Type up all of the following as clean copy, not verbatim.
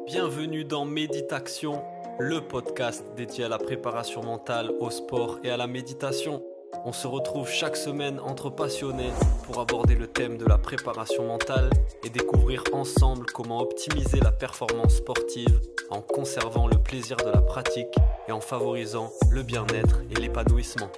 Bienvenue dans Méditation, le podcast dédié à la préparation mentale, au sport et à la méditation. On se retrouve chaque semaine entre passionnés pour aborder le thème de la préparation mentale et découvrir ensemble comment optimiser la performance sportive en conservant le plaisir de la pratique et en favorisant le bien-être et l'épanouissement.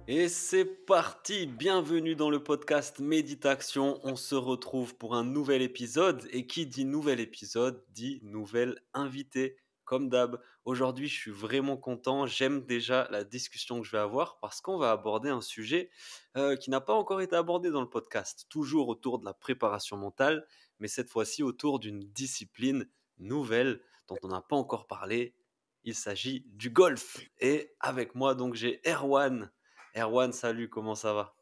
Et c'est parti, bienvenue dans le podcast Méditation. On se retrouve pour un nouvel épisode et qui dit nouvel épisode dit nouvel invité. Comme d'hab, aujourd'hui je suis vraiment content, j'aime déjà la discussion que je vais avoir parce qu'on va aborder un sujet qui n'a pas encore été abordé dans le podcast, toujours autour de la préparation mentale, mais cette fois-ci autour d'une discipline nouvelle dont on n'a pas encore parlé. Il s'agit du golf. Et avec moi donc j'ai Erwan. Erwan, salut, comment ça va?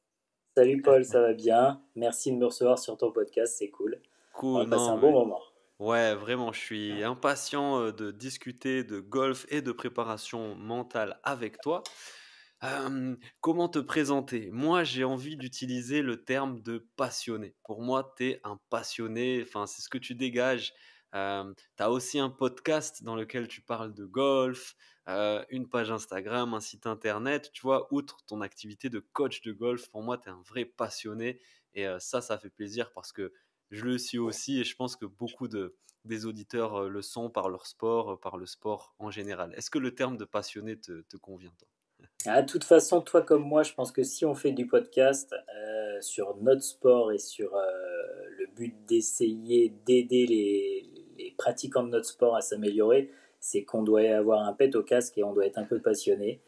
Salut Paul, ça va bien? Merci de me recevoir sur ton podcast, c'est cool. On Cool, va passer non, un bon mais moment. ouais, vraiment, je suis impatient de discuter de golf et de préparation mentale avec toi. Comment te présenter? Moi, j'ai envie d'utiliser le terme de passionné. Pour moi, tu es un passionné, enfin, c'est ce que tu dégages. Tu as aussi un podcast dans lequel tu parles de golf, une page Instagram, un site internet. Tu vois, outre ton activité de coach de golf, pour moi, tu es un vrai passionné. Et ça fait plaisir parce que je le suis aussi et je pense que beaucoup des auditeurs le sont par leur sport, par le sport en général. Est-ce que le terme de passionné te convient, toi? Ah, de toute façon, toi comme moi, je pense que si on fait du podcast sur notre sport et sur le but d'essayer d'aider les pratiquants de notre sport à s'améliorer, c'est qu'on doit avoir un pet au casque et on doit être un peu passionné.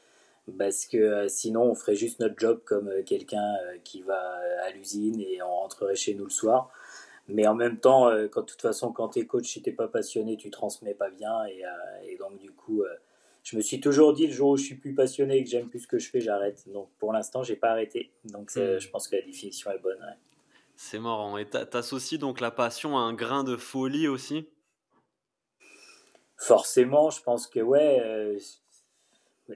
Parce que sinon, on ferait juste notre job comme quelqu'un qui va à l'usine et on rentrerait chez nous le soir. Mais en même temps, de toute façon, quand tu es coach, si tu n'es pas passionné, tu transmets pas bien. Et donc, du coup, je me suis toujours dit, le jour où je suis plus passionné et que j'aime plus ce que je fais, j'arrête. Donc, pour l'instant, j'ai pas arrêté. Donc, je Hmm, pense que la définition est bonne. Ouais. c'est marrant. Et t'associes donc la passion à un grain de folie aussi? Forcément, je pense que, ouais,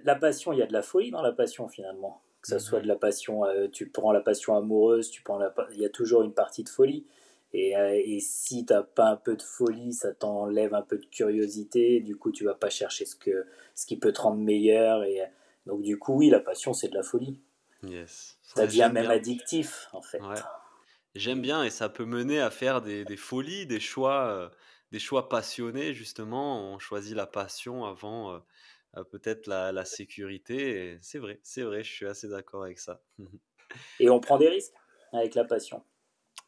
la passion, il y a de la folie dans la passion, finalement. Que ce soit de Mhm. la passion, tu prends la passion amoureuse, il y a toujours une partie de folie. Et si t'as pas un peu de folie, ça t'enlève un peu de curiosité. Du coup, tu vas pas chercher ce qui peut te rendre meilleur. Donc, du coup, oui, la passion, c'est de la folie. Yes. Ça Ouais, devient j'aime même bien. addictif, en fait. Ouais. J'aime bien et ça peut mener à faire des folies, des choix passionnés justement. On choisit la passion avant peut-être la sécurité. Et c'est vrai, je suis assez d'accord avec ça. Et on prend des risques avec la passion.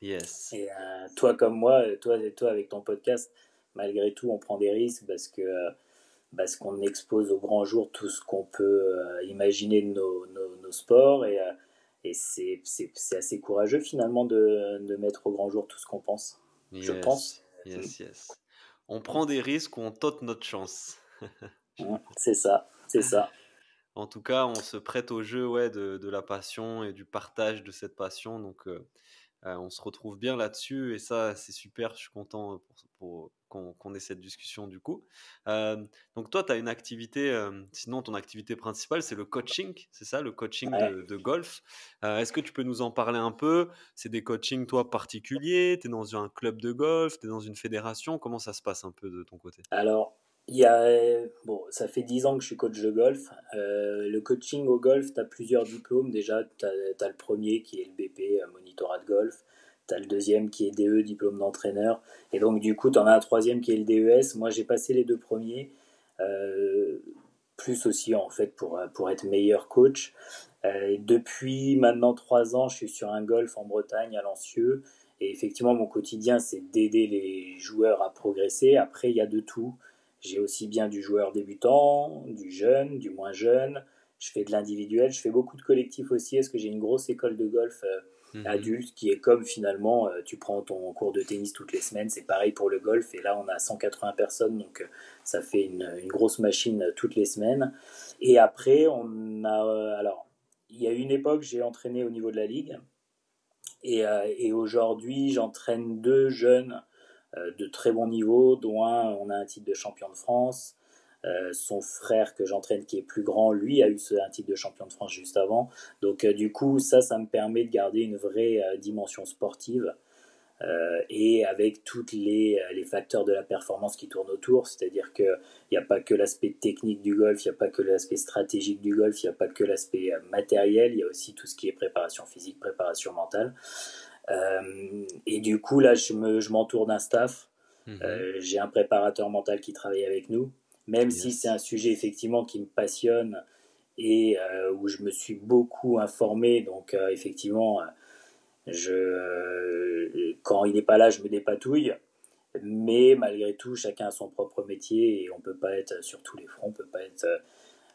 Yes. Et toi, comme moi, toi, avec ton podcast, malgré tout, on prend des risques parce qu'on expose au grand jour tout ce qu'on peut imaginer de nos sports et c'est assez courageux finalement de mettre au grand jour tout ce qu'on pense, je pense. Yes, yes, yes. On prend des risques ou on tente notre chance. C'est ça, c'est ça. En tout cas, on se prête au jeu ouais, de la passion et du partage de cette passion. Donc, on se retrouve bien là-dessus et ça, c'est super. Je suis content pour qu'on ait cette discussion du coup. Donc, toi, tu as une activité, sinon ton activité principale, c'est le coaching, c'est ça, le coaching Ouais. de golf. Est-ce que tu peux nous en parler un peu? C'est des coachings, toi, particuliers? Tu es dans un club de golf? Tu es dans une fédération? Comment ça se passe un peu de ton côté? Alors, bon, ça fait 10 ans que je suis coach de golf. Le coaching au golf, tu as plusieurs diplômes. Déjà, tu as le premier qui est le BP, monitorat de golf. Tu as le deuxième qui est DE, diplôme d'entraîneur. Et donc, du coup, tu en as un troisième qui est le DES. Moi, j'ai passé les deux premiers. Euh, Plus aussi, en fait, pour être meilleur coach. Depuis maintenant 3 ans, je suis sur un golf en Bretagne, à Lancieux. Et effectivement, mon quotidien, c'est d'aider les joueurs à progresser. Après, il y a de tout. J'ai aussi bien du joueur débutant, du jeune, du moins jeune. Je fais de l'individuel, je fais beaucoup de collectifs aussi, parce que j'ai une grosse école de golf Mhm. adulte qui est comme finalement, tu prends ton cours de tennis toutes les semaines, c'est pareil pour le golf. Et là, on a 180 personnes, donc ça fait une grosse machine toutes les semaines. Et après, on a... alors, il y a une époque, j'ai entraîné au niveau de la ligue. Et aujourd'hui, j'entraîne deux jeunes de très bon niveau, dont un, on a un titre de champion de France. Son frère que j'entraîne, qui est plus grand, lui a eu un titre de champion de France juste avant. Donc du coup, ça me permet de garder une vraie dimension sportive. Et avec tous les facteurs de la performance qui tournent autour, c'est-à-dire qu'il n'y a pas que l'aspect technique du golf, il n'y a pas que l'aspect stratégique du golf, il n'y a pas que l'aspect matériel, il y a aussi tout ce qui est préparation physique, préparation mentale. Et du coup, là, je m'entoure d'un staff. J'ai un préparateur mental qui travaille avec nous, même si c'est un sujet effectivement qui me passionne et où je me suis beaucoup informé. Donc effectivement, quand il n'est pas là, je me dépatouille. Mais malgré tout, chacun a son propre métier et on ne peut pas être sur tous les fronts. On ne peut pas être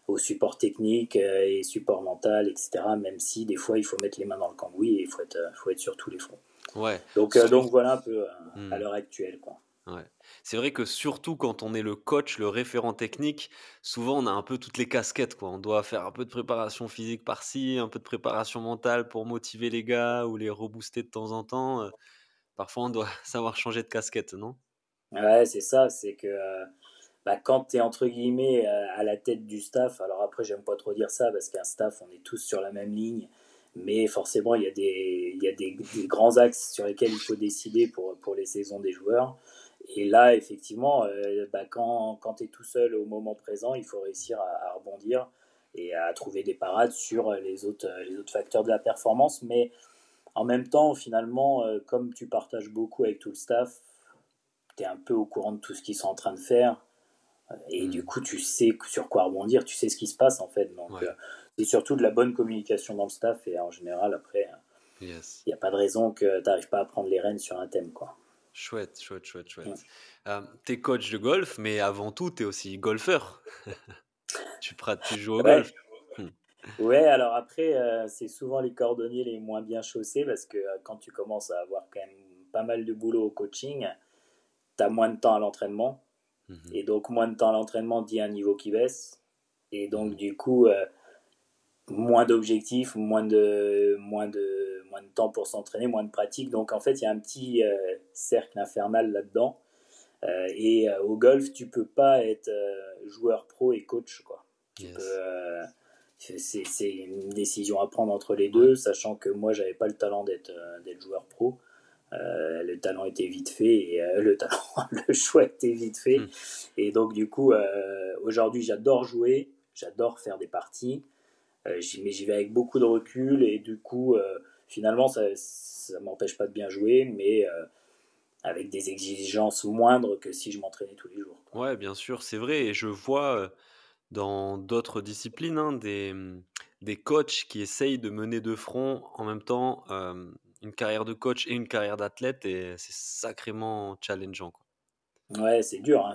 au support technique et support mental, etc. Même si des fois, il faut mettre les mains dans le cambouis et il faut être sur tous les fronts. Ouais. Donc voilà un peu à l'heure actuelle, quoi. Ouais. C'est vrai que surtout quand on est le coach, le référent technique, souvent on a un peu toutes les casquettes, quoi. On doit faire un peu de préparation physique par-ci, un peu de préparation mentale pour motiver les gars ou les rebooster de temps en temps. Parfois on doit savoir changer de casquette, non? Ouais, c'est ça, c'est que quand tu es entre guillemets à la tête du staff, alors après j'aime pas trop dire ça parce qu'un staff on est tous sur la même ligne, mais forcément il y a des grands axes sur lesquels il faut décider pour les saisons des joueurs. Et là effectivement, quand tu es tout seul au moment présent, il faut réussir à rebondir et à trouver des parades sur les autres facteurs de la performance. Mais en même temps, finalement, comme tu partages beaucoup avec tout le staff, tu es un peu au courant de tout ce qu'ils sont en train de faire. Et du coup, tu sais sur quoi rebondir, tu sais ce qui se passe en fait. Donc, Ouais. c'est surtout de la bonne communication dans le staff. Et en général, après, Yes. il n'y a pas de raison que tu n'arrives pas à prendre les rênes sur un thème, quoi. Chouette, chouette, chouette, chouette. T'es coach de golf, mais avant tout, t'es aussi golfeur. Tu joues au Ouais, golf. Hmm. ouais, alors après, c'est souvent les cordonniers les moins bien chaussés parce que quand tu commences à avoir quand même pas mal de boulot au coaching, tu as moins de temps à l'entraînement. Mhm. Et donc, moins de temps à l'entraînement dit un niveau qui baisse. Et donc, Mhm. du coup, moins d'objectifs, moins de temps pour s'entraîner, moins de pratique. Donc, en fait, il y a un petit cercle infernal là-dedans. Et au golf, tu peux pas être joueur pro et coach, quoi. Tu peux, Yes. c'est une décision à prendre entre les Ouais. deux, sachant que moi, j'avais pas le talent d'être joueur pro. Le talent était vite fait et le choix était vite fait. Hmm. Et donc, du coup, aujourd'hui, j'adore jouer, j'adore faire des parties, mais j'y vais avec beaucoup de recul et du coup, finalement, ça m'empêche pas de bien jouer, mais avec des exigences moindres que si je m'entraînais tous les jours, quoi. Ouais, bien sûr, c'est vrai. Et je vois dans d'autres disciplines des coachs qui essayent de mener de front en même temps une carrière de coach et une carrière d'athlète. Et c'est sacrément challengeant, quoi. Ouais, c'est dur, hein,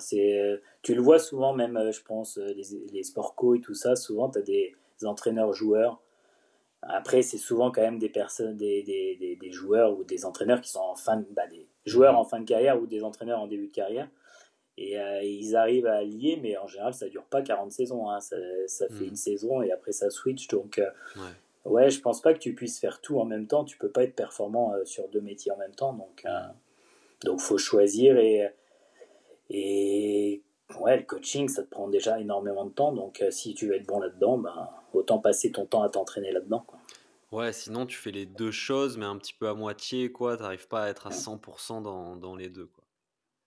tu le vois souvent, même, je pense, les sports co et tout ça, souvent, tu as des entraîneurs-joueurs. Après, c'est souvent quand même des personnes, des joueurs ou des entraîneurs qui sont des joueurs Mhm. en fin de carrière ou des entraîneurs en début de carrière. Et ils arrivent à lier, mais en général, ça dure pas 40 saisons, hein. Ça fait une Mhm. saison et après ça switch. Donc, Ouais. ouais, je pense pas que tu puisses faire tout en même temps. Tu peux pas être performant sur deux métiers en même temps. Mhm. Donc faut choisir et ouais, le coaching, ça te prend déjà énormément de temps. Donc, si tu veux être bon là-dedans, autant passer ton temps à t'entraîner là-dedans, quoi. Ouais, sinon tu fais les deux choses, mais un petit peu à moitié, quoi. T'arrives pas à être à 100% dans les deux, quoi.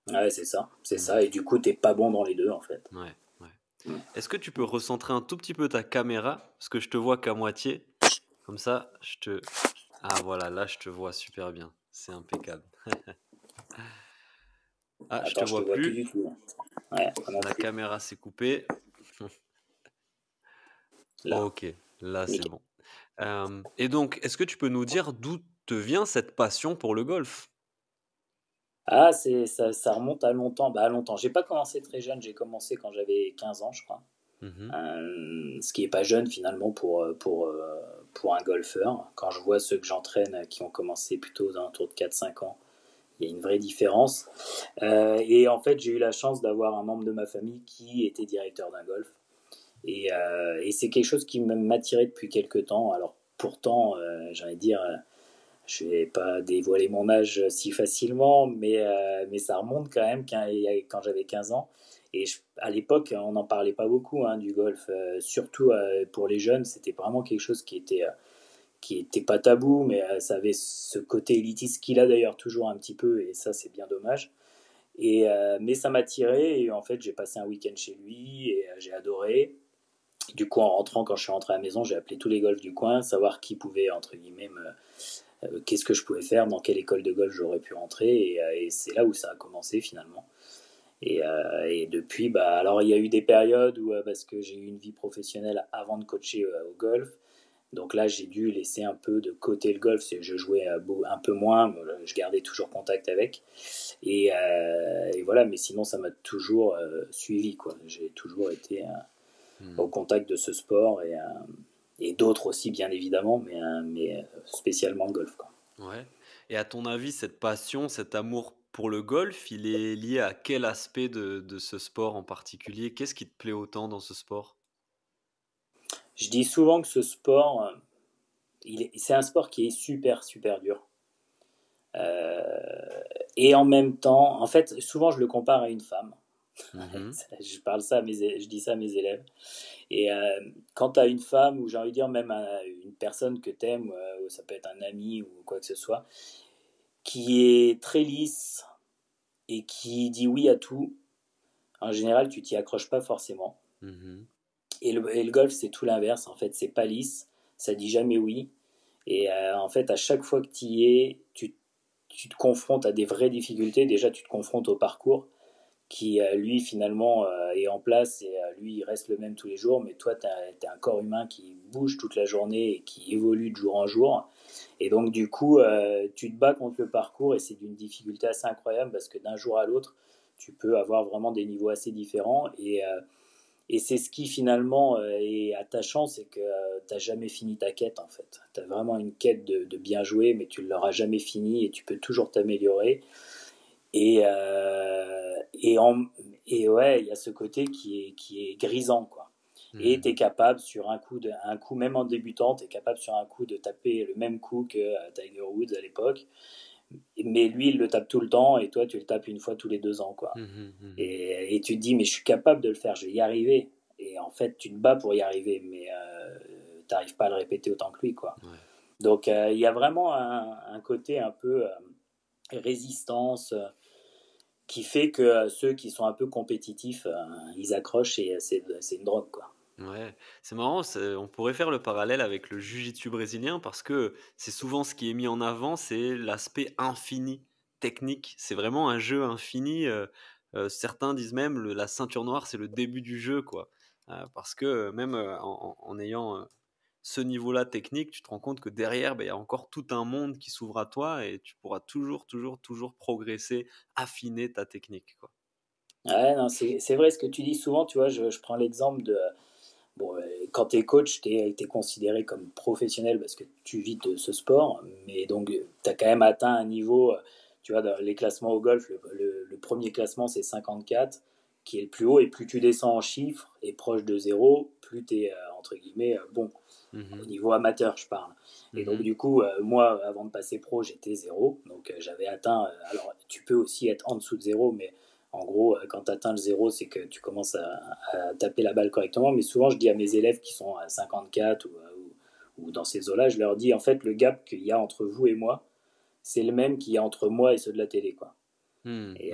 Ouais, c'est ça, c'est Mhm. ça. Et du coup, t'es pas bon dans les deux, en fait. Ouais, ouais. Est-ce que tu peux recentrer un tout petit peu ta caméra? Parce que je te vois qu'à moitié. Comme ça, je te... Ah voilà, là je te vois super bien. C'est impeccable. Ah, je te Attends, je te vois vois plus plus. du tout, hein. Ouais, moi non La plus. caméra s'est coupée. Là, Ok, là c'est nickel. bon. Et donc, est-ce que tu peux nous dire d'où te vient cette passion pour le golf? Ah, ça remonte à longtemps. À longtemps. J'ai pas commencé très jeune, j'ai commencé quand j'avais 15 ans, je crois. Mhm, Ce qui est pas jeune finalement pour un golfeur. Quand je vois ceux que j'entraîne qui ont commencé plutôt aux alentours de 4-5 ans, il y a une vraie différence. Et en fait, j'ai eu la chance d'avoir un membre de ma famille qui était directeur d'un golf. Et c'est quelque chose qui m'attirait depuis quelques temps. Alors pourtant, j'ai envie de dire, je vais pas dévoiler mon âge si facilement, mais ça remonte quand même quand j'avais 15 ans. Et à l'époque, on n'en parlait pas beaucoup du golf. Surtout pour les jeunes, c'était vraiment quelque chose qui était pas tabou, mais ça avait ce côté élitiste qu'il a d'ailleurs toujours un petit peu, et ça c'est bien dommage. Mais ça m'a tiré, et en fait j'ai passé un week-end chez lui, et j'ai adoré. Du coup, en rentrant, quand je suis rentré à la maison, j'ai appelé tous les golfs du coin, savoir qui pouvait, entre guillemets, qu'est-ce que je pouvais faire, dans quelle école de golf j'aurais pu rentrer, et c'est là où ça a commencé finalement. Et depuis, bah, alors il y a eu des périodes où, parce que j'ai eu une vie professionnelle avant de coacher au golf, donc là j'ai dû laisser un peu de côté le golf, je jouais un peu moins, mais je gardais toujours contact avec. Et voilà, mais sinon ça m'a toujours suivi, quoi. J'ai toujours été au contact de ce sport, et d'autres aussi bien évidemment, mais spécialement le golf, quoi. Ouais. Et à ton avis, cette passion, cet amour pour le golf, il est lié à quel aspect de ce sport en particulier? Qu'est-ce qui te plaît autant dans ce sport? Je dis souvent que ce sport, c'est un sport qui est super super dur. Et en même temps, en fait, souvent je le compare à une femme. Mhm. Je dis ça à mes élèves. Et quand tu as une femme, ou j'ai envie de dire même une personne que tu aimes, ça peut être un ami ou quoi que ce soit, qui est très lisse et qui dit oui à tout, en général, tu t'y accroches pas forcément. Mhm. Et le golf, c'est tout l'inverse. En fait, c'est pas lisse, ça dit jamais oui. Et en fait, à chaque fois que tu y es, tu te confrontes à des vraies difficultés. Déjà, tu te confrontes au parcours qui, lui, finalement, est en place, et lui, il reste le même tous les jours. Mais toi, tu as un corps humain qui bouge toute la journée et qui évolue de jour en jour. Et donc, du coup, tu te bats contre le parcours, et c'est d'une difficulté assez incroyable, parce que d'un jour à l'autre, tu peux avoir vraiment des niveaux assez différents. Et c'est ce qui finalement est attachant, c'est que tu n'as jamais fini ta quête, en fait. Tu as vraiment une quête de bien jouer, mais tu ne l'auras jamais fini, et tu peux toujours t'améliorer. Et, euh, et, en- et ouais, il y a ce côté qui est grisant, quoi. Et tu es Mhm. capable sur un coup, même en débutant, tu es capable sur un coup de taper le même coup que Tiger Woods à l'époque. Mais lui, il le tape tout le temps, et toi, tu le tapes une fois tous les 2 ans, quoi. Mhm. Mhm. Et tu te dis, mais je suis capable de le faire, je vais y arriver. Et en fait, tu te bats pour y arriver, mais tu n'arrives pas à le répéter autant que lui, quoi. Ouais. Donc, il y a vraiment un côté un peu résistance, qui fait que ceux qui sont un peu compétitifs, ils accrochent, et c'est une drogue, quoi. Ouais, c'est marrant, on pourrait faire le parallèle avec le jiu-jitsu brésilien parce que c'est souvent ce qui est mis en avant, c'est l'aspect infini technique. C'est vraiment un jeu infini. Certains disent même la ceinture noire, c'est le début du jeu, quoi. Parce que même en ayant ce niveau-là technique, tu te rends compte que derrière, ben, il y a encore tout un monde qui s'ouvre à toi et tu pourras toujours, toujours, toujours progresser, affiner ta technique, quoi. Ouais, non, c'est vrai ce que tu dis souvent, tu vois, je prends l'exemple de. Bon, quand tu es coach, tu es considéré comme professionnel parce que tu vis de ce sport, mais donc tu as quand même atteint un niveau, tu vois, dans les classements au golf, le premier classement c'est 54, qui est le plus haut, et plus tu descends en chiffres et proche de zéro, plus tu es, entre guillemets, bon, au Mhm, niveau amateur, je parle. Et donc, mhm, du coup, moi, avant de passer pro, j'étais zéro. Donc, j'avais atteint. Alors, tu peux aussi être en dessous de zéro, mais en gros, quand tu atteins le zéro, c'est que tu commences à taper la balle correctement. Mais souvent, je dis à mes élèves qui sont à 54 ou dans ces eaux-là, je leur dis, en fait, le gap qu'il y a entre vous et moi, c'est le même qu'il y a entre moi et ceux de la télé, quoi.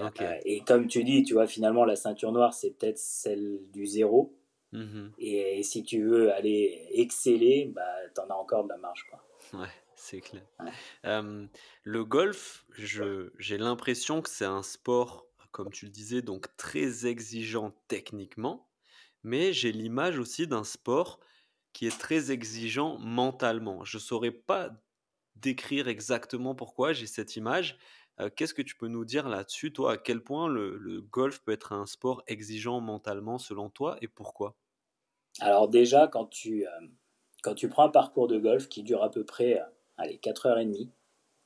ok. Et comme tu dis, tu vois, finalement, la ceinture noire, c'est peut-être celle du zéro. Mhm. Et si tu veux aller exceller, bah, t'en as encore de la marge, quoi. Ouais, c'est clair. Ouais. Le golf, j'ai l'impression que c'est un sport, comme tu le disais, donc très exigeant techniquement, mais j'ai l'image aussi d'un sport qui est très exigeant mentalement. Je saurais pas décrire exactement pourquoi j'ai cette image. Qu'est-ce que tu peux nous dire là-dessus, toi, à quel point le golf peut être un sport exigeant mentalement selon toi et pourquoi? Alors déjà, quand tu prends un parcours de golf qui dure à peu près allez, 4h30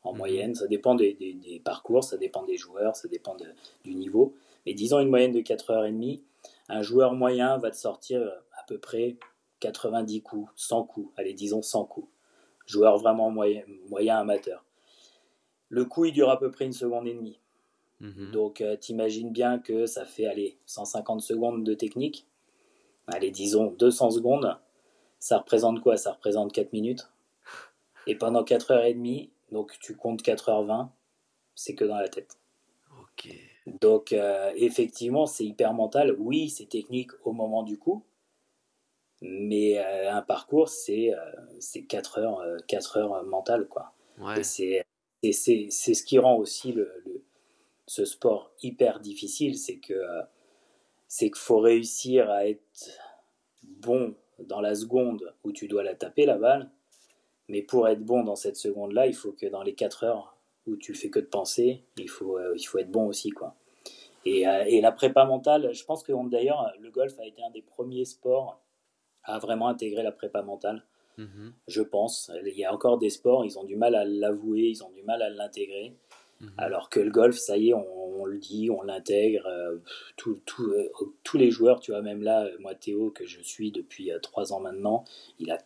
en Mhm, moyenne, ça dépend des parcours, ça dépend des joueurs, ça dépend du niveau, mais disons une moyenne de 4h30, un joueur moyen va te sortir à peu près 90 coups, 100 coups, allez, disons 100 coups. Joueur vraiment moyen amateur. Le coup, il dure à peu près 1 seconde et demie. Mhm. Donc, t'imagines bien que ça fait, allez, 150 secondes de technique. Allez, disons 200 secondes. Ça représente quoi? Ça représente 4 minutes. Et pendant 4h30, donc tu comptes 4h20, c'est que dans la tête. Ok. Donc, effectivement, c'est hyper mental. Oui, c'est technique au moment du coup, mais un parcours, c'est 4 heures, 4 heures mentales, quoi. Et Ouais. c'est ce qui rend aussi ce sport hyper difficile, c'est qu'il faut réussir à être bon dans la seconde où tu dois la taper, la balle, mais pour être bon dans cette seconde-là, il faut que dans les 4 heures où tu fais que de penser, il faut être bon aussi, quoi. Et la prépa mentale, je pense que d'ailleurs, le golf a été un des premiers sports à vraiment intégrer la prépa mentale, Mhm. je pense. Il y a encore des sports, ils ont du mal à l'avouer, ils ont du mal à l'intégrer. Mhm. Alors que le golf, ça y est, on le dit, on l'intègre. Tous les joueurs, tu vois, même là, moi Théo, que je suis depuis 3 ans maintenant, il a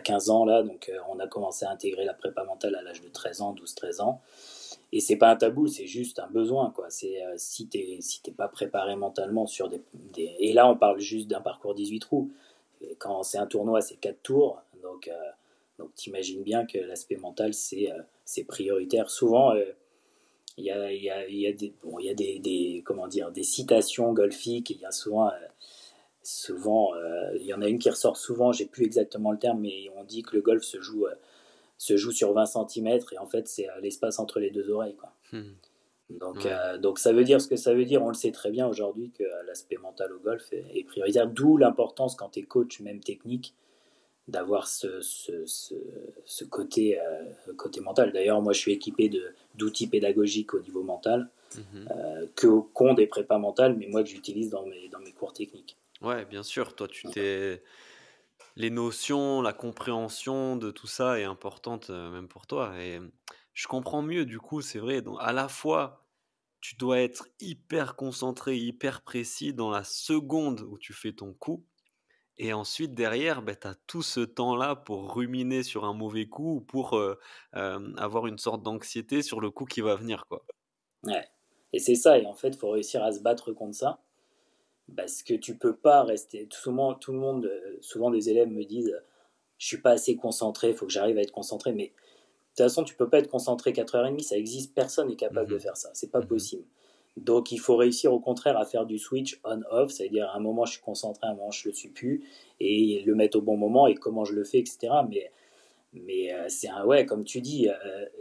15 ans là, donc on a commencé à intégrer la prépa mentale à l'âge de 13 ans, 12-13 ans. Et c'est pas un tabou, c'est juste un besoin, quoi. Si t'es pas préparé mentalement sur et là on parle juste d'un parcours 18 trous. Et quand c'est un tournoi, c'est 4 tours, donc t'imagines bien que l'aspect mental c'est prioritaire. Souvent, il y a des, bon, il y a comment dire, des citations golfiques. Il y a il y en a une qui ressort souvent. J'ai plus exactement le terme, mais on dit que le golf se joue sur 20 centimètres et en fait c'est l'espace entre les deux oreilles, quoi. Mhm. Donc, Ouais. ça veut dire ce que ça veut dire. On le sait très bien aujourd'hui que l'aspect mental au golf est prioritaire. D'où l'importance quand tu es coach, même technique, d'avoir ce côté mental. D'ailleurs, moi, je suis équipé d'outils pédagogiques au niveau mental, Mhm. qu'ont des prépas mentales, mais moi que j'utilise dans mes cours techniques. Ouais, bien sûr, toi, les notions, la compréhension de tout ça est importante, même pour toi. Et je comprends mieux, du coup, c'est vrai. Donc, à la fois, tu dois être hyper concentré, hyper précis dans la seconde où tu fais ton coup. Et ensuite, derrière, ben, tu as tout ce temps-là pour ruminer sur un mauvais coup ou pour avoir une sorte d'anxiété sur le coup qui va venir, quoi. Ouais. Et c'est ça, et en fait, il faut réussir à se battre contre ça, parce que tu peux pas rester. Tout le monde, souvent des élèves me disent, je suis pas assez concentré, il faut que j'arrive à être concentré, mais de toute façon, tu peux pas être concentré 4h30, ça existe, personne n'est capable de Mhm. faire ça, c'est pas Mhm. possible. Donc il faut réussir au contraire à faire du switch on-off, c'est-à-dire à un moment je suis concentré, à un moment je le suis plus, et le mettre au bon moment, et comment je le fais, etc. C'est ouais, comme tu dis,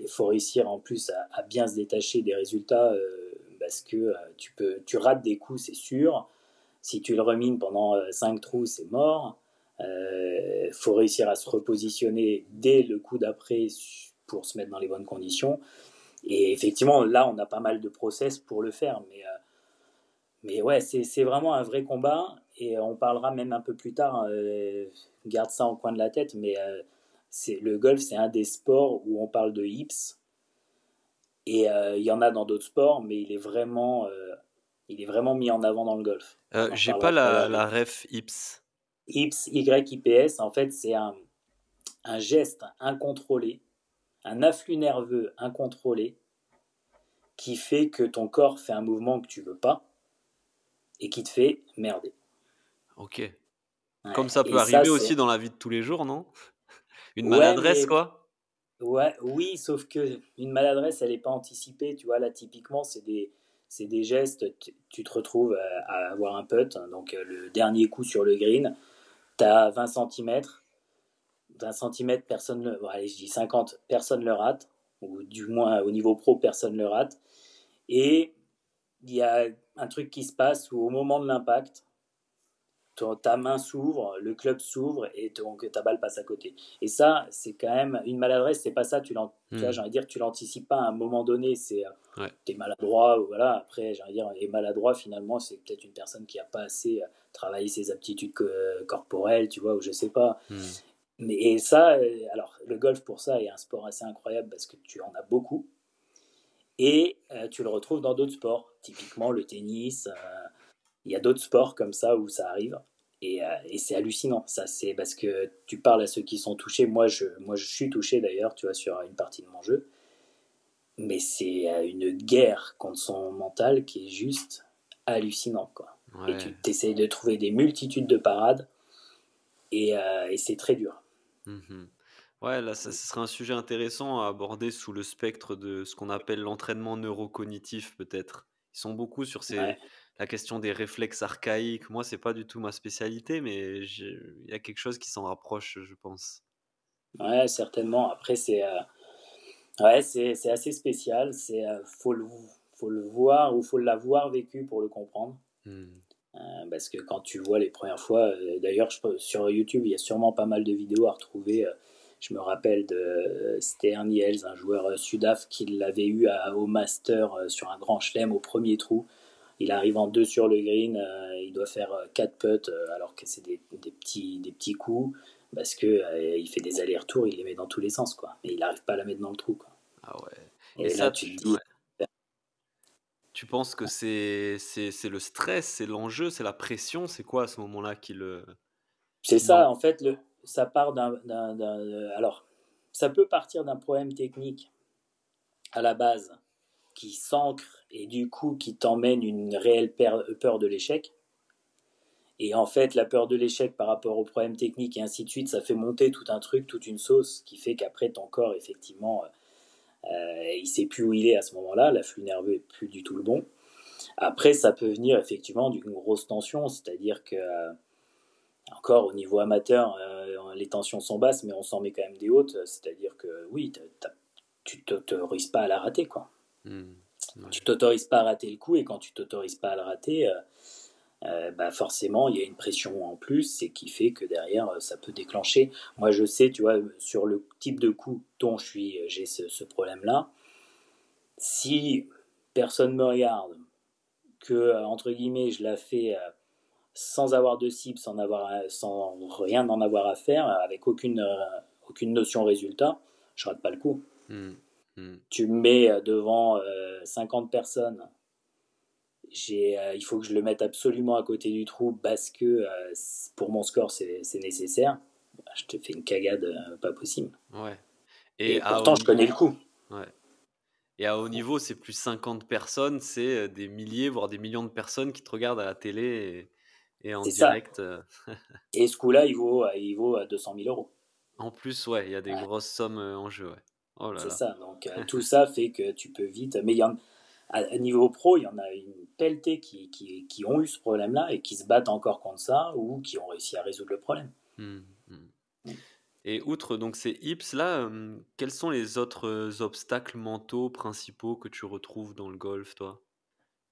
il faut réussir en plus à bien se détacher des résultats, parce que tu rates des coups, c'est sûr. Si tu le remines pendant 5 trous, c'est mort. Il faut réussir à se repositionner dès le coup d'après pour se mettre dans les bonnes conditions. Et effectivement, là, on a pas mal de process pour le faire. Mais ouais, c'est vraiment un vrai combat. Et on parlera même un peu plus tard, garde ça en coin de la tête, mais le golf, c'est un des sports où on parle de hips. Et il y en a dans d'autres sports, mais il est vraiment mis en avant dans le golf. On en J'ai pas reparlera tout à l'heure. la ref Ips. Hips, YIPS, en fait, c'est un geste incontrôlé, un afflux nerveux incontrôlé qui fait que ton corps fait un mouvement que tu veux pas et qui te fait merder. Ok. Comme Ouais. ça peut Et ça, arriver c'est. aussi dans la vie de tous les jours, non? Une Ouais, maladresse, mais. quoi? Ouais, oui, sauf que une maladresse, elle n'est pas anticipée. Tu vois, là, typiquement, c'est des gestes. Tu te retrouves à avoir un putt, donc le dernier coup sur le green, tu as 20 centimètres. 20 centimètres, personne le. Bon, allez, je dis 50, personne le rate. Ou du moins, au niveau pro, personne le rate. Et il y a un truc qui se passe où au moment de l'impact, ta main s'ouvre, le club s'ouvre et donc ta balle passe à côté. Et ça, c'est quand même une maladresse. C'est pas ça, tu vois, Hmm. j'ai envie de dire, tu l'anticipes pas à un moment donné. Ouais. T'es maladroit ou voilà. Après, j'ai envie de dire, et maladroit finalement, c'est peut-être une personne qui a pas assez travaillé ses aptitudes corporelles, tu vois, ou je sais pas. Hmm. Mais et ça, alors le golf pour ça est un sport assez incroyable parce que tu en as beaucoup et tu le retrouves dans d'autres sports, typiquement le tennis. Il y a d'autres sports comme ça où ça arrive. Et c'est hallucinant. Ça, c'est parce que tu parles à ceux qui sont touchés. Moi, je suis touché d'ailleurs, tu vois, sur une partie de mon jeu. mais c'est une guerre contre son mental qui est juste hallucinant, quoi. Et Ouais. tu essayes de trouver des multitudes de parades et c'est très dur. Mhm. Ouais, là, ça, ce serait un sujet intéressant à aborder sous le spectre de ce qu'on appelle l'entraînement neurocognitif, peut-être. Ils sont beaucoup sur Ouais, la question des réflexes archaïques. Moi, c'est pas du tout ma spécialité, mais il y a quelque chose qui s'en rapproche, je pense. ouais, certainement. Après, ouais, c'est assez spécial. Faut le voir ou faut l'avoir vécu pour le comprendre. Hmm. Parce que quand tu vois les premières fois, d'ailleurs sur YouTube, il y a sûrement pas mal de vidéos à retrouver. Je me rappelle de Stern Niels, un joueur sudaf qui l'avait eu au Master sur un grand chelem au premier trou. Il arrive en 2 sur le green, il doit faire 4 putts alors que c'est des petits coups parce que il fait des allers-retours, il les met dans tous les sens, quoi. Et il n'arrive pas à la mettre dans le trou, quoi. Ah ouais. Et Et là ça, tu te dis, ouais. Tu penses que c'est le stress, c'est l'enjeu, c'est la pression, c'est quoi à ce moment-là c'est qui ça, l'en... en fait, ça part alors, ça peut partir d'un problème technique à la base qui s'ancre et du coup qui t'emmène une réelle peur de l'échec. Et en fait, la peur de l'échec par rapport au problème technique et ainsi de suite, ça fait monter tout un truc, toute une sauce qui fait qu'après ton corps, effectivement, il sait plus où il est à ce moment-là, l'afflux nerveux est plus du tout le bon. Après, ça peut venir effectivement d'une grosse tension, c'est-à-dire que encore au niveau amateur, les tensions sont basses, mais on s'en met quand même des hautes. C'est-à-dire que oui, tu t'autorises pas à la rater, quoi. Hmm. Tu Ouais. t'autorises pas à rater le coup, et quand tu t'autorises pas à le rater, bah forcément, il y a une pression en plus, et qui fait que derrière, ça peut déclencher. Moi, je sais, tu vois, sur le type de coup dont j'ai ce problème-là, si personne me regarde, que entre guillemets, je la fais sans avoir de cible, sans rien en avoir à faire, avec aucune notion résultat, je rate pas le coup. Hmm. Hmm. Tu me mets devant 50 personnes, il faut que je le mette absolument à côté du trou parce que pour mon score c'est nécessaire. Je te fais une cagade pas possible. Ouais. Et Et à haut pourtant je niveau, connais le coup. ouais. Et à haut niveau, c'est plus 50 personnes, c'est des milliers, voire des millions de personnes qui te regardent à la télé et en C'est ça. direct. Et ce coup-là, il vaut 200 000 euros. En plus, ouais, il y a des Ouais, grosses sommes en jeu, ouais. Oh là c'est là. ça. Donc tout ça fait que tu peux vite. Mais à niveau pro, il y en a une pelletée qui ont eu ce problème-là et qui se battent encore contre ça ou qui ont réussi à résoudre le problème. Hmm. Hmm. Et outre donc ces hips là, quels sont les autres obstacles mentaux principaux que tu retrouves dans le golf, toi?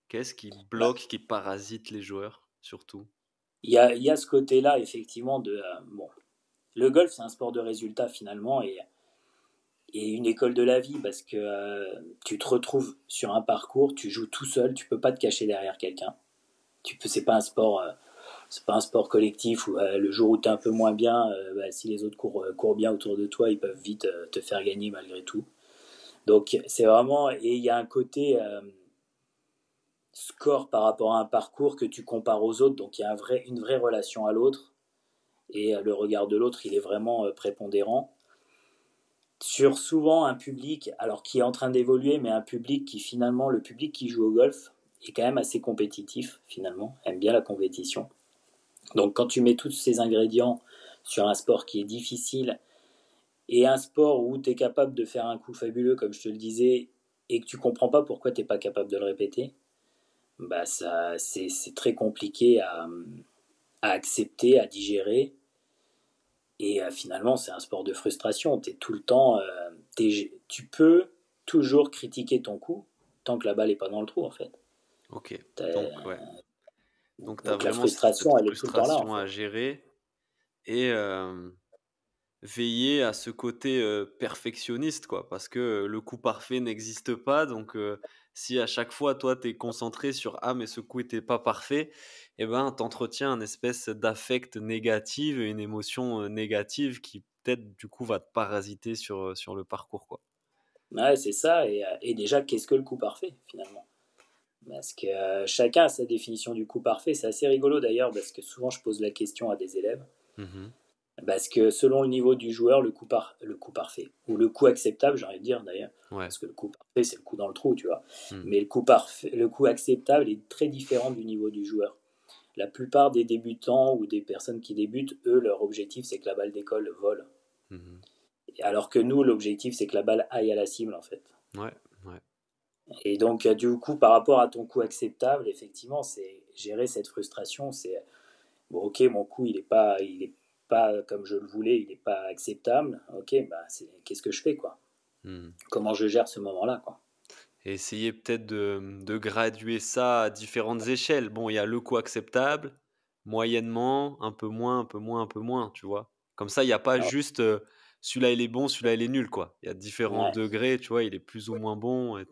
Qu'est-ce qui Bah, bloque, qui parasite les joueurs, surtout? il y a ce côté-là, effectivement, bon, le golf, c'est un sport de résultat finalement et une école de la vie parce que tu te retrouves sur un parcours, tu joues tout seul, tu peux pas te cacher derrière quelqu'un. C'est pas un sport. C'est pas un sport collectif où le jour où tu es un peu moins bien, bah, si les autres courent bien autour de toi, ils peuvent vite te faire gagner malgré tout. Donc c'est vraiment, et il y a un côté score par rapport à un parcours que tu compares aux autres, donc il y a une vraie relation à l'autre, et le regard de l'autre, il est vraiment prépondérant. Sur souvent un public, alors qui est en train d'évoluer, mais un public qui finalement, le public qui joue au golf, est quand même assez compétitif finalement, aime bien la compétition. Donc quand tu mets tous ces ingrédients sur un sport qui est difficile et un sport où tu es capable de faire un coup fabuleux, comme je te le disais, et que tu comprends pas pourquoi tu n'es pas capable de le répéter, bah c'est très compliqué à accepter, à digérer. Et finalement, c'est un sport de frustration. T'es tout le temps, tu peux toujours critiquer ton coup tant que la balle n'est pas dans le trou, en fait. OK, donc T'as- ouais, donc tu as Donc la vraiment cette frustration, elle est tout le temps là, en frustration à fait. gérer et veiller à ce côté, perfectionniste quoi, parce que, le coup parfait n'existe pas donc si à chaque fois toi tu es concentré sur: «Ah mais ce coup était pas parfait» et ben, tu entretiens un espèce d'affect négatif et une émotion, négative qui peut-être du coup va te parasiter sur le parcours quoi. Ouais, c'est ça. Et déjà, qu'est-ce que le coup parfait, finalement? Parce que chacun a sa définition du coup parfait. C'est assez rigolo d'ailleurs, parce que souvent je pose la question à des élèves. Mmh. Parce que selon le niveau du joueur, le coup parfait, ou le coup acceptable, j'ai envie de dire d'ailleurs, Ouais. parce que le coup parfait, c'est le coup dans le trou, tu vois. Mhm. Mais le coup acceptable est très différent du niveau du joueur. La plupart des débutants ou des personnes qui débutent, eux, leur objectif, c'est que la balle décolle, vole. Mhm. Alors que nous, l'objectif, c'est que la balle aille à la cible, en fait. Ouais, ouais. Et donc, du coup, par rapport à ton coup acceptable, effectivement, c'est gérer cette frustration. C'est bon, ok, mon coup, il est pas comme je le voulais, il n'est pas acceptable. Ok, bah, qu'est-ce que je fais, quoi? Mhm. Comment je gère ce moment-là, quoi? Et essayer peut-être de graduer ça à différentes échelles. Bon, il y a le coût acceptable, moyennement, un peu moins, un peu moins, un peu moins, tu vois. Comme ça, il n'y a pas Alors, juste celui-là il est bon, celui-là il est nul, quoi. Il y a différents ouais. degrés, tu vois, il est plus ou moins bon. Et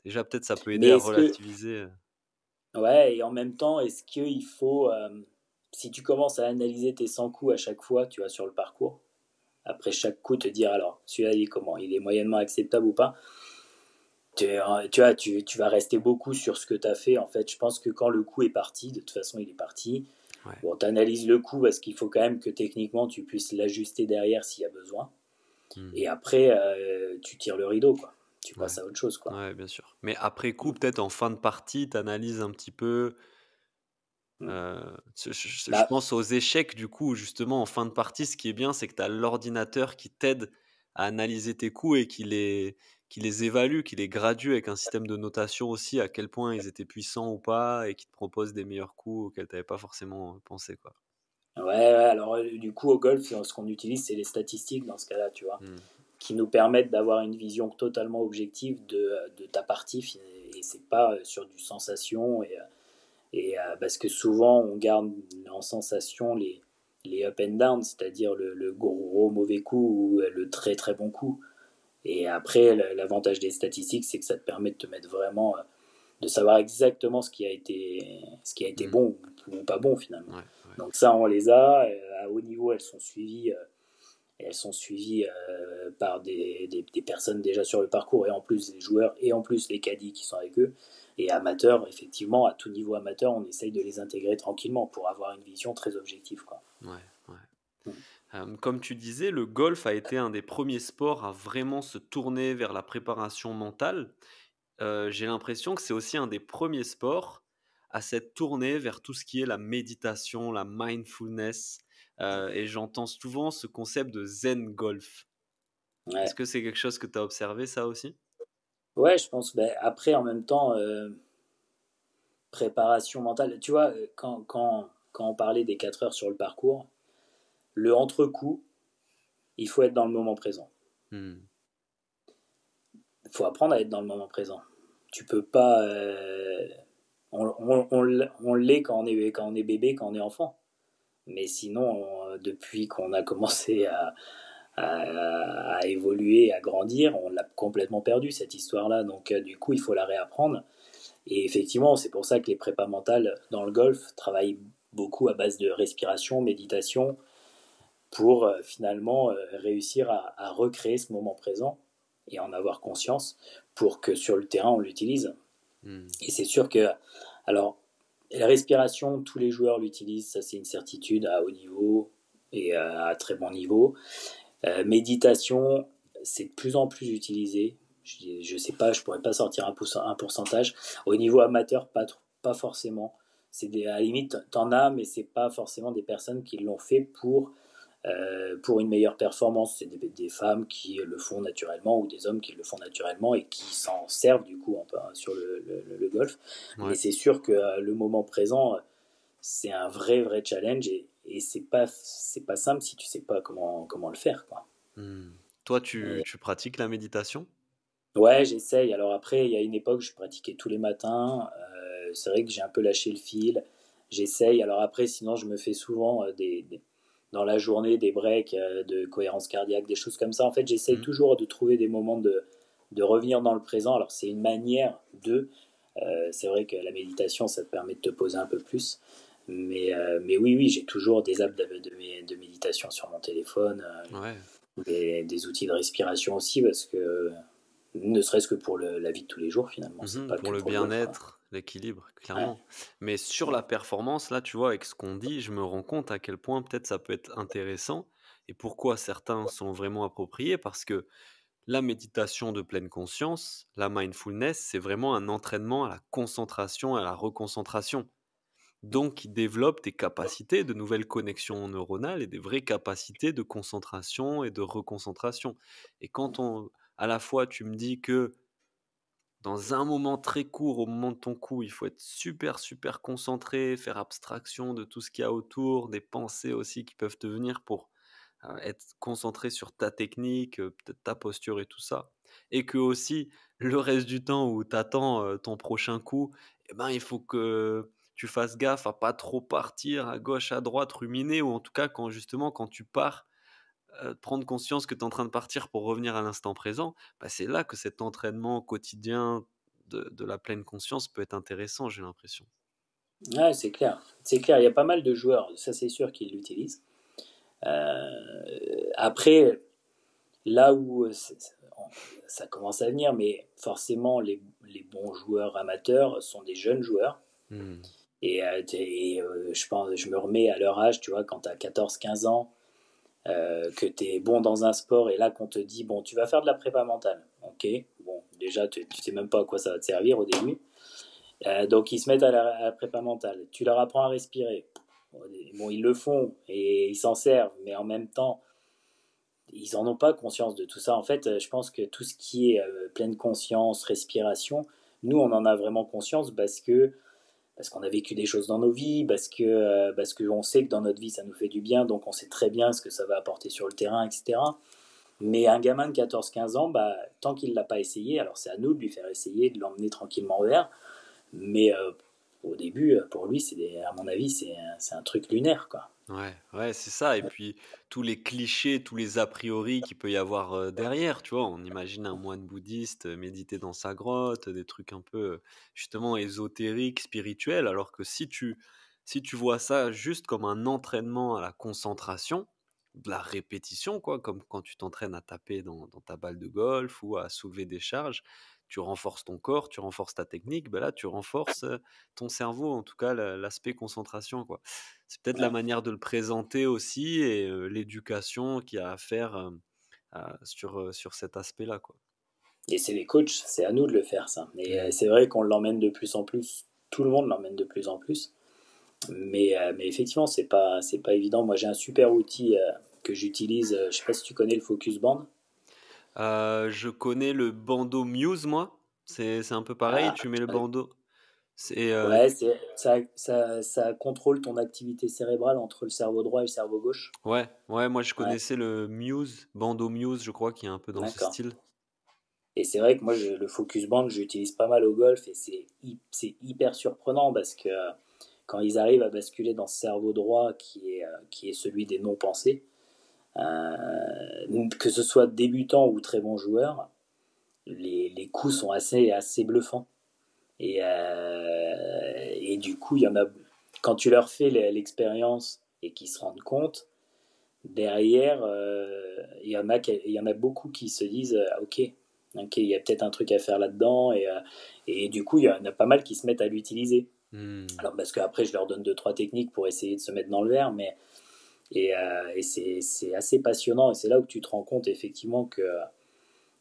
déjà, peut-être ça peut aider Mais à est-ce que, relativiser. ouais, et en même temps, est-ce qu'il faut, si tu commences à analyser tes 100 coups à chaque fois, tu vas sur le parcours, après chaque coup, te dire alors, celui-là, il est comment? Il est moyennement acceptable ou pas? Tu vois, tu vas rester beaucoup sur ce que tu as fait. En fait, je pense que quand le coup est parti, de toute façon, il est parti. Ouais. Bon, tu analyses le coup parce qu'il faut quand même que techniquement, tu puisses l'ajuster derrière s'il y a besoin. Mhm. Et après, tu tires le rideau, quoi. Tu Ouais. passes à autre chose, quoi. Ouais, bien sûr. Mais après coup, peut-être en fin de partie, tu analyses un petit peu. Mm. Je Bah, pense aux échecs, du coup, justement, en fin de partie, ce qui est bien, c'est que tu as l'ordinateur qui t'aide à analyser tes coups et qui les évalue, qui les gradue avec un système de notation aussi, à quel point ils étaient puissants ou pas, et qui te propose des meilleurs coups auxquels tu n'avais pas forcément pensé, quoi. ouais, ouais, alors du coup, au golf, ce qu'on utilise, c'est les statistiques dans ce cas-là, tu vois, Hmm. qui nous permettent d'avoir une vision totalement objective de ta partie. Et c'est pas sur du sensation. Parce que souvent, on garde en sensation les up and down, c'est-à-dire le gros mauvais coup ou le très très bon coup. Et après, l'avantage des statistiques, c'est que ça te permet de te mettre vraiment, de savoir exactement ce qui a été Hmm. bon ou pas bon finalement. Ouais, ouais. Donc ça, on les a. À haut niveau, elles sont suivies par des personnes déjà sur le parcours, et en plus les joueurs, et en plus les caddies qui sont avec eux. Et amateurs, effectivement, à tout niveau amateur, on essaye de les intégrer tranquillement pour avoir une vision très objective, quoi. Ouais, ouais. Comme tu disais, le golf a été un des premiers sports à vraiment se tourner vers la préparation mentale. J'ai l'impression que c'est aussi un des premiers sports à s'être tourné vers tout ce qui est la méditation, la mindfulness, et j'entends souvent ce concept de zen golf. Est-ce Ouais, que c'est quelque chose que tu as observé ça aussi? ouais, je pense. Ben, après, en même temps, préparation mentale. Tu vois, quand on parlait des 4 heures sur le parcours, le entre-coup, il faut être dans le moment présent. Mmh. Il faut apprendre à être dans le moment présent. Tu peux pas. On l'est quand on est bébé, quand on est enfant. Mais sinon, depuis qu'on a commencé à évoluer, à grandir, on l'a complètement perdu cette histoire-là. Donc, du coup, il faut la réapprendre. Et effectivement, c'est pour ça que les prépas mentales dans le golf travaillent beaucoup à base de respiration, méditation, pour finalement réussir à recréer ce moment présent et en avoir conscience pour que sur le terrain on l'utilise. Mmh. Et c'est sûr que, alors, la respiration, tous les joueurs l'utilisent, ça c'est une certitude à haut niveau et à très bon niveau. Méditation, c'est de plus en plus utilisé. Je sais pas, je pourrais pas sortir un pourcentage. Au niveau amateur, pas forcément. À la limite, t'en as, mais c'est pas forcément des personnes qui l'ont fait pour une meilleure performance. C'est des femmes qui le font naturellement ou des hommes qui le font naturellement et qui s'en servent du coup sur le golf. Mais Ouais. c'est sûr que le moment présent, c'est un vrai, vrai challenge et c'est pas simple si tu sais pas comment le faire, quoi. Mmh. Toi, Et tu pratiques la méditation? ouais, j'essaye. Alors après, il y a une époque, je pratiquais tous les matins. C'est vrai que j'ai un peu lâché le fil. J'essaye. Alors après, sinon, je me fais souvent dans la journée des breaks de cohérence cardiaque, des choses comme ça. En fait, j'essaye Mmh. toujours de trouver des moments de revenir dans le présent. Alors c'est une manière c'est vrai que la méditation, ça te permet de te poser un peu plus. Mais oui, oui, j'ai toujours des apps de méditation sur mon téléphone, Ouais. des outils de respiration aussi, parce que ne serait-ce que pour la vie de tous les jours finalement, c'est Mmh. pas Pour que le pour le golf, quoi. bien-être, l'équilibre, Ouais. clairement. Mais sur la performance, là, tu vois, avec ce qu'on dit, je me rends compte à quel point peut-être ça peut être intéressant et pourquoi certains sont vraiment appropriés. Parce que la méditation de pleine conscience, la mindfulness, c'est vraiment un entraînement à la concentration, à la reconcentration. Donc, il développe des capacités, de nouvelles connexions neuronales et des vraies capacités de concentration et de reconcentration. Et quand à la fois, tu me dis que dans un moment très court, au moment de ton coup, il faut être super, super concentré, faire abstraction de tout ce qu'il y a autour, des pensées aussi qui peuvent te venir pour être concentré sur ta technique, peut-être ta posture et tout ça. Et que aussi, le reste du temps où tu attends ton prochain coup, eh ben, il faut que tu fasses gaffe à pas trop partir à gauche, à droite, ruminer, ou en tout cas, quand justement, quand tu pars, prendre conscience que tu es en train de partir pour revenir à l'instant présent, bah, c'est là que cet entraînement quotidien de la pleine conscience peut être intéressant, j'ai l'impression. Ouais, c'est clair. C'est clair, il y a pas mal de joueurs, ça c'est sûr, qui l'utilisent. Après, là où ça commence à venir, mais forcément, les bons joueurs amateurs sont des jeunes joueurs. Mmh. Je pense, je me remets à leur âge, tu vois, quand tu as 14-15 ans, que tu es bon dans un sport, et là qu'on te dit, bon, tu vas faire de la prépa mentale. Ok, bon, déjà, tu sais même pas à quoi ça va te servir au début. Donc, ils se mettent à la prépa mentale. Tu leur apprends à respirer. Bon, ils le font et ils s'en servent, mais en même temps, ils en ont pas conscience de tout ça. En fait, je pense que tout ce qui est pleine conscience, respiration, nous, on en a vraiment conscience parce qu'on a vécu des choses dans nos vies, parce que on sait que dans notre vie, ça nous fait du bien, donc on sait très bien ce que ça va apporter sur le terrain, etc. Mais un gamin de 14-15 ans, bah, tant qu'il ne l'a pas essayé, alors c'est à nous de lui faire essayer, de l'emmener tranquillement vers, mais au début, pour lui, à mon avis, c'est un truc lunaire, quoi. Ouais, ouais, c'est ça. Et puis tous les clichés, tous les a priori qu'il peut y avoir derrière, tu vois. On imagine un moine bouddhiste méditer dans sa grotte, des trucs un peu justement ésotériques, spirituels, alors que si tu vois ça juste comme un entraînement à la concentration, de la répétition, quoi, comme quand tu t'entraînes à taper dans ta balle de golf ou à soulever des charges, tu renforces ton corps, tu renforces ta technique, ben là tu renforces ton cerveau, en tout cas l'aspect concentration, quoi. C'est peut-être la Ouais. manière de le présenter aussi et l'éducation qu'il y a à faire, sur cet aspect-là, quoi. Et c'est les coachs, c'est à nous de le faire, ça. Mais Mmh. c'est vrai qu'on l'emmène de plus en plus, tout le monde l'emmène de plus en plus. Mais effectivement, c'est pas évident. Moi, j'ai un super outil que j'utilise. Je sais pas si tu connais le Focus Band. Je connais le bandeau Muse, moi. C'est un peu pareil, Ah, tu mets le bandeau c'est, ouais, ça contrôle ton activité cérébrale entre le cerveau droit et le cerveau gauche. ouais, ouais, moi je Ouais, connaissais le Muse, bandeau Muse, je crois, qui est un peu dans ce d'accord. style. Et c'est vrai que moi, le Focus Band, j'utilise pas mal au golf et c'est hyper surprenant parce que quand ils arrivent à basculer dans ce cerveau droit qui est celui des non-pensées, que ce soit débutant ou très bon joueur, les coups sont assez bluffants. Et du coup, il y en a, quand tu leur fais l'expérience et qu'ils se rendent compte, derrière, il y en a beaucoup qui se disent ok, ok, il y a peut-être un truc à faire là-dedans. Et du coup, il y en a pas mal qui se mettent à l'utiliser. Mmh. Alors, parce qu'après, je leur donne deux, trois techniques pour essayer de se mettre dans le verre, et c'est assez passionnant. Et c'est là où tu te rends compte effectivement que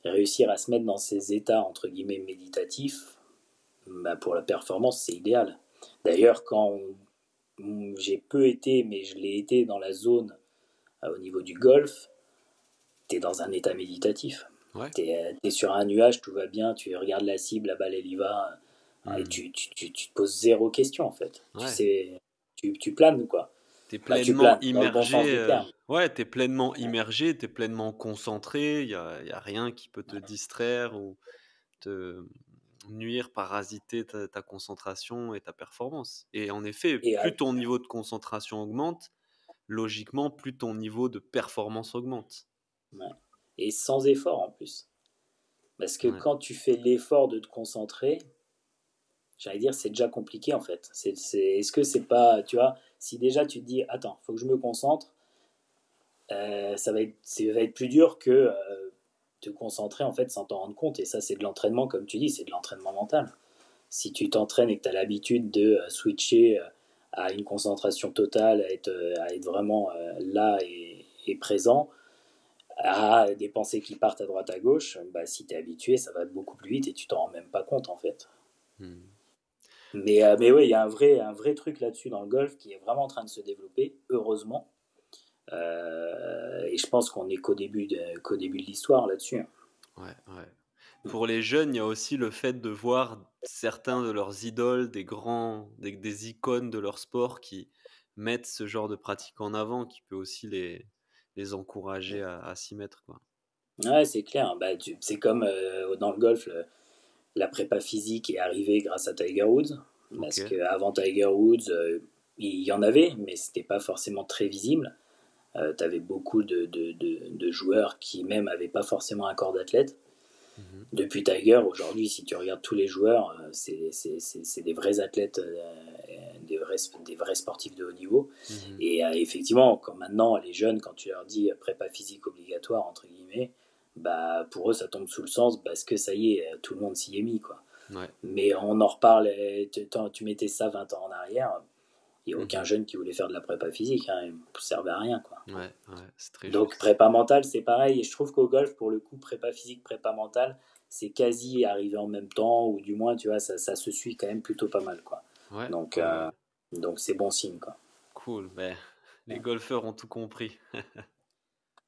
réussir à se mettre dans ces états, entre guillemets, méditatifs, bah, pour la performance, c'est idéal. D'ailleurs, j'ai peu été, mais je l'ai été dans la zone au niveau du golf, tu es dans un état méditatif. Ouais. Tu es sur un nuage, tout va bien, tu regardes la cible, la balle elle y va, et Mmh. tu te poses zéro question en fait. Tu Ouais. sais, tu planes quoi. T'es Bah, tu pleinement planes, dans le bon sens immergé, du terme. ouais, t'es pleinement immergé, t'es pleinement concentré, il y a rien qui peut te distraire ou te nuire, parasiter ta concentration et ta performance. Et en effet, Et, plus ton niveau de concentration augmente, logiquement, plus ton niveau de performance augmente. ouais. Et sans effort en plus. Parce que Ouais. quand tu fais l'effort de te concentrer, j'allais dire, c'est déjà compliqué en fait. Est-ce que c'est pas, tu vois, si déjà tu te dis, attends, faut que je me concentre, ça va être plus dur que te concentrer en fait sans t'en rendre compte. Et ça, c'est de l'entraînement, comme tu dis, c'est de l'entraînement mental. Si tu t'entraînes et que tu as l'habitude de switcher à une concentration totale, à être vraiment là et présent, à des pensées qui partent à droite à gauche, bah, si tu es habitué, ça va beaucoup plus vite et tu t'en rends même pas compte en fait. Hmm. Mais oui, il y a un vrai truc là-dessus dans le golf qui est vraiment en train de se développer, heureusement. Et je pense qu'on est qu'au début de l'histoire là-dessus. Ouais, ouais. Pour les jeunes, il y a aussi le fait de voir certains de leurs idoles, des icônes de leur sport qui mettent ce genre de pratique en avant, qui peut aussi les encourager à s'y mettre, quoi. Ouais, c'est clair. Bah, c'est comme dans le golf, la prépa physique est arrivée grâce à Tiger Woods. Ok. Parce qu'avant Tiger Woods, il y en avait, mais c'était pas forcément très visible. Tu avais beaucoup de joueurs qui même n'avaient pas forcément un corps d'athlète. Mhm. Depuis Tiger, aujourd'hui, si tu regardes tous les joueurs, c'est des vrais athlètes, des vrais sportifs de haut niveau. Mhm. Et effectivement, quand maintenant, les jeunes, quand tu leur dis prépa physique obligatoire, entre guillemets, bah, pour eux, ça tombe sous le sens parce que ça y est, tout le monde s'y est mis, quoi. Ouais. Mais on en reparle, tu mettais ça 20 ans en arrière, il n'y a aucun Mhm. jeune qui voulait faire de la prépa physique, hein, ça servait à rien, quoi. Ouais, ouais, c'est très Donc juste. prépa mentale, c'est pareil. Et je trouve qu'au golf, pour le coup, prépa physique, prépa mentale, c'est quasi arrivé en même temps, ou du moins, tu vois, ça se suit quand même plutôt pas mal, quoi. Ouais, Donc, ouais, euh, ouais. donc c'est bon signe, quoi. Cool. Ben, les golfeurs ont tout compris.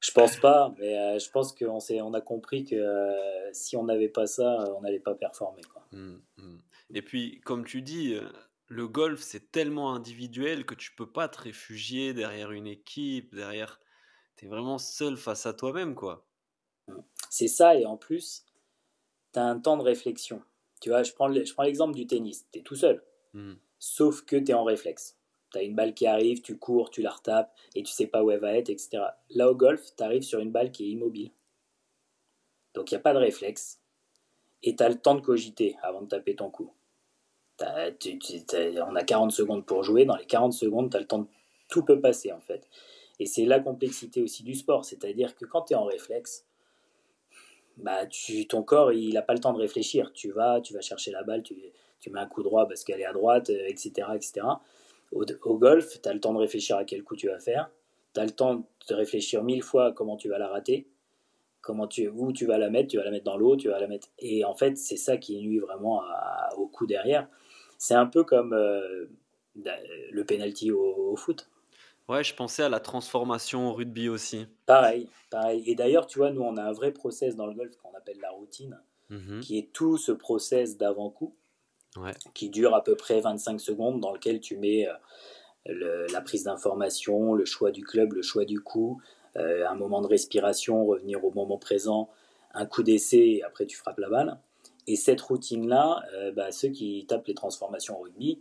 Je pense pas, mais je pense on a compris que si on n'avait pas ça, on n'allait pas performer, quoi. Mm, mm. Et puis, comme tu dis, le golf, c'est tellement individuel que tu peux pas te réfugier derrière une équipe, derrière... T'es vraiment seul face à toi-même, quoi. C'est ça, et en plus, tu as un temps de réflexion. Tu vois, je prends l'exemple du tennis. Tu es tout seul, Mm. sauf que tu es en réflexe. Tu as une balle qui arrive, tu cours, tu la retapes, et tu sais pas où elle va être, etc. Là, au golf, tu arrives sur une balle qui est immobile. Donc, il n'y a pas de réflexe. Et tu as le temps de cogiter avant de taper ton coup. On a 40 secondes pour jouer. Dans les 40 secondes, tu as le temps de... Tout peut passer, en fait. Et c'est la complexité aussi du sport. C'est-à-dire que quand tu es en réflexe, bah, ton corps, il n'a pas le temps de réfléchir. Tu vas chercher la balle, tu mets un coup droit parce qu'elle est à droite, etc. etc. Au golf, tu as le temps de réfléchir à quel coup tu vas faire. Tu as le temps de réfléchir 1000 fois à comment tu vas la rater, où tu vas la mettre dans l'eau, tu vas la mettre. Et en fait, c'est ça qui nuit vraiment au coup derrière. C'est un peu comme le penalty au foot. Ouais, je pensais à la transformation au rugby aussi. Pareil, pareil. Et d'ailleurs, tu vois, nous, on a un vrai process dans le golf qu'on appelle la routine, Mhm. qui est tout ce process d'avant-coup, Ouais. qui dure à peu près 25 secondes, dans lequel tu mets la prise d'information, le choix du club, le choix du coup, un moment de respiration, revenir au moment présent, un coup d'essai et après tu frappes la balle. Et cette routine-là, bah, ceux qui tapent les transformations au rugby,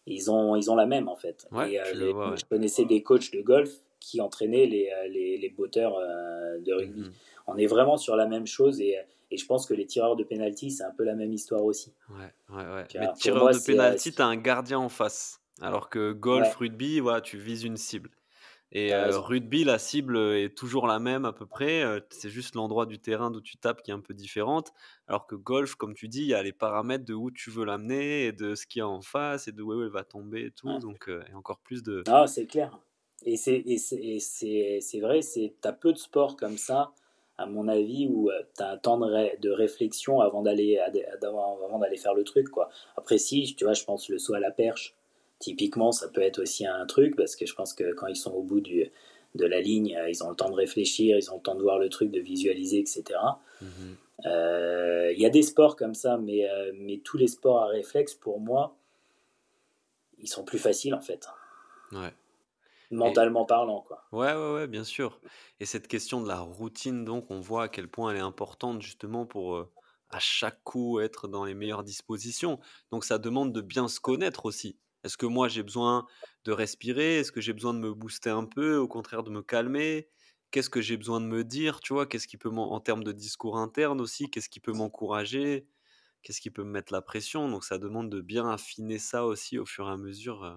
ils ont la même en fait. Ouais, Et je le vois, je ouais. connaissais des coachs de golf qui entraînaient les botteurs de rugby. Mhm. On est vraiment sur la même chose et je pense que les tireurs de penalty, c'est un peu la même histoire aussi. Ouais, ouais, ouais. Tu Mais vois, pour tireur moi, de pénalty, t'as un gardien en face. Alors que golf, ouais, rugby, voilà, tu vises une cible. Et t'as raison. rugby, la cible est toujours la même à peu près. C'est juste l'endroit du terrain d'où tu tapes qui est un peu différente. Alors que golf, comme tu dis, il y a les paramètres de où tu veux l'amener et de ce qu'il y a en face et de où elle va tomber et tout. Ouais. Donc, et encore plus de... Ah, c'est clair. C'est vrai, t'as peu de sports comme ça, à mon avis, où tu as un temps de réflexion avant d'aller faire le truc, quoi. Après, si, tu vois, je pense le saut à la perche, typiquement, ça peut être aussi un truc, parce que je pense que quand ils sont au bout de la ligne, ils ont le temps de réfléchir, ils ont le temps de voir le truc, de visualiser, etc. Mhm. Il y a des sports comme ça, mais tous les sports à réflexe, pour moi, ils sont plus faciles, en fait, Ouais. Et mentalement parlant, quoi. ouais, ouais, ouais, bien sûr. Et cette question de la routine, donc, on voit à quel point elle est importante justement pour à chaque coup être dans les meilleures dispositions. Donc, ça demande de bien se connaître aussi. Est-ce que moi j'ai besoin de respirer? Est-ce que j'ai besoin de me booster un peu? Au contraire, de me calmer? Qu'est-ce que j'ai besoin de me dire? Tu vois, qu'est-ce qui peut en termes de discours interne aussi, qu'est-ce qui peut m'encourager? Qu'est-ce qui peut me mettre la pression? Donc, ça demande de bien affiner ça aussi au fur et à mesure,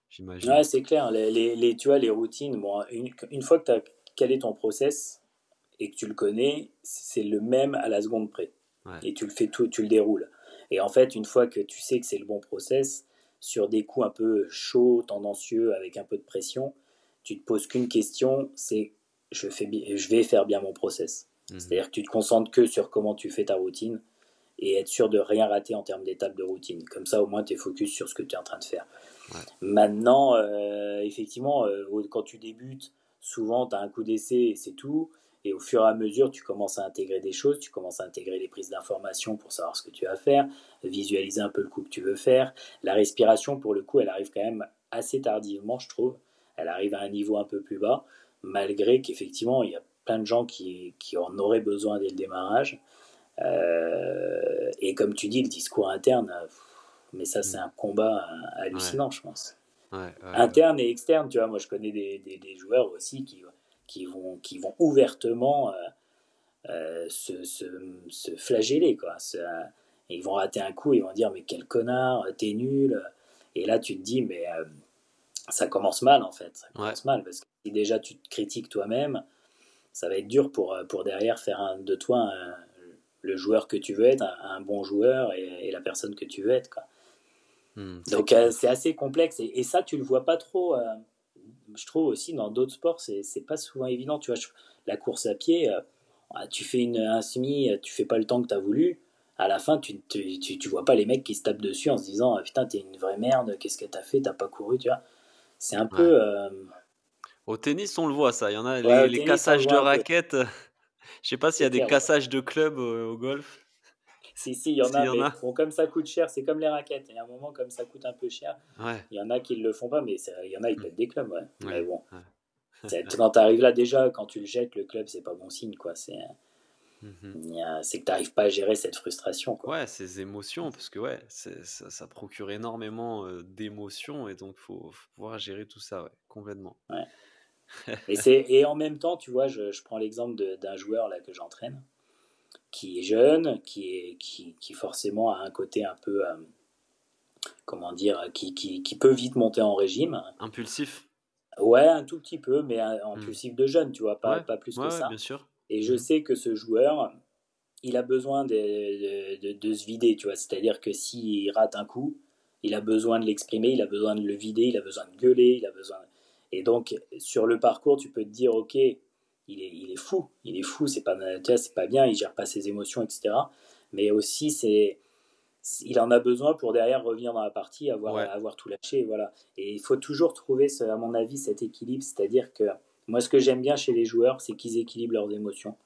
j'imagine. Ouais, c'est clair. Tu vois, les routines, bon, une fois que tu as calé ton process et que tu le connais, c'est le même à la seconde près. Ouais. Et tu le fais tout, tu le déroules. Et en fait, une fois que tu sais que c'est le bon process, sur des coups un peu chauds, tendancieux, avec un peu de pression, tu te poses qu'une question, c'est je vais faire bien mon process. C'est-à-dire que tu te concentres que sur comment tu fais ta routine et être sûr de rien rater en termes d'étapes de routine. Comme ça, au moins, tu es focus sur ce que tu es en train de faire. Ouais. Maintenant, effectivement, quand tu débutes, souvent, tu as un coup d'essai et c'est tout. Et au fur et à mesure, tu commences à intégrer des choses, tu commences à intégrer les prises d'informations pour savoir ce que tu vas faire, visualiser un peu le coup que tu veux faire. La respiration, pour le coup, elle arrive quand même assez tardivement, je trouve. Elle arrive à un niveau un peu plus bas, malgré qu'effectivement, il y a plein de gens qui en auraient besoin dès le démarrage. Et comme tu dis, le discours interne, mais ça, c'est un combat hallucinant, je pense. Ouais. Interne et externe, tu vois, moi je connais des joueurs aussi qui vont ouvertement se flageller, quoi. Et ils vont rater un coup, ils vont dire mais quel connard, t'es nul. Et là tu te dis mais ça commence mal en fait, ça commence mal parce que si déjà tu te critiques toi-même, ça va être dur pour derrière faire de toi le joueur que tu veux être, un bon joueur et la personne que tu veux être, quoi. Donc c'est assez complexe et ça tu le vois pas trop. Je trouve aussi dans d'autres sports c'est pas souvent évident. Tu vois, la course à pied, tu fais un semi, tu fais pas le temps que tu as voulu. À la fin, tu vois pas les mecs qui se tapent dessus en se disant putain t'es une vraie merde, qu'est-ce que t'as fait, t'as pas couru, tu vois. C'est un peu. Au tennis, on le voit ça. Il y en a Ouais, au les tennis on le cassages de voit un peu. raquettes. Je sais pas s'il y C'est a des clair. Ouais. cassages de clubs au golf. Si, il y en S'il a, y en mais a. bon, comme ça coûte cher, c'est comme les raquettes. Il y a un moment, comme ça coûte un peu cher, Ouais. il y en a qui le font pas, mais il y en a, ils pètent des clubs, ouais. Mais Ouais. bon, quand tu arrives là, déjà, quand tu le jettes, le club, c'est pas bon signe, quoi. C'est que tu n'arrives pas à gérer cette frustration, quoi. Ouais, ces émotions, parce que ça procure énormément d'émotions et donc faut pouvoir gérer tout ça, ouais, complètement. Ouais. Et en même temps, tu vois, je prends l'exemple d'un joueur là que j'entraîne, qui est jeune, qui forcément a un côté un peu, comment dire, qui peut vite monter en régime. Impulsif. Ouais, un tout petit peu, mais impulsif de jeune, tu vois, Ouais, pas plus que ouais, bien ça. sûr. Et je sais que ce joueur, il a besoin de se vider, tu vois. C'est-à-dire que s'il rate un coup, il a besoin de l'exprimer, il a besoin de le vider, il a besoin de gueuler, il a besoin. Et donc, sur le parcours, tu peux te dire, ok, il est fou, c'est pas, tu vois, c'est pas bien, il gère pas ses émotions, etc. Mais aussi, il en a besoin pour derrière revenir dans la partie, avoir tout lâché, voilà. Et il faut toujours trouver, à mon avis, cet équilibre, c'est-à-dire que moi, ce que j'aime bien chez les joueurs, c'est qu'ils équilibrent leurs émotions.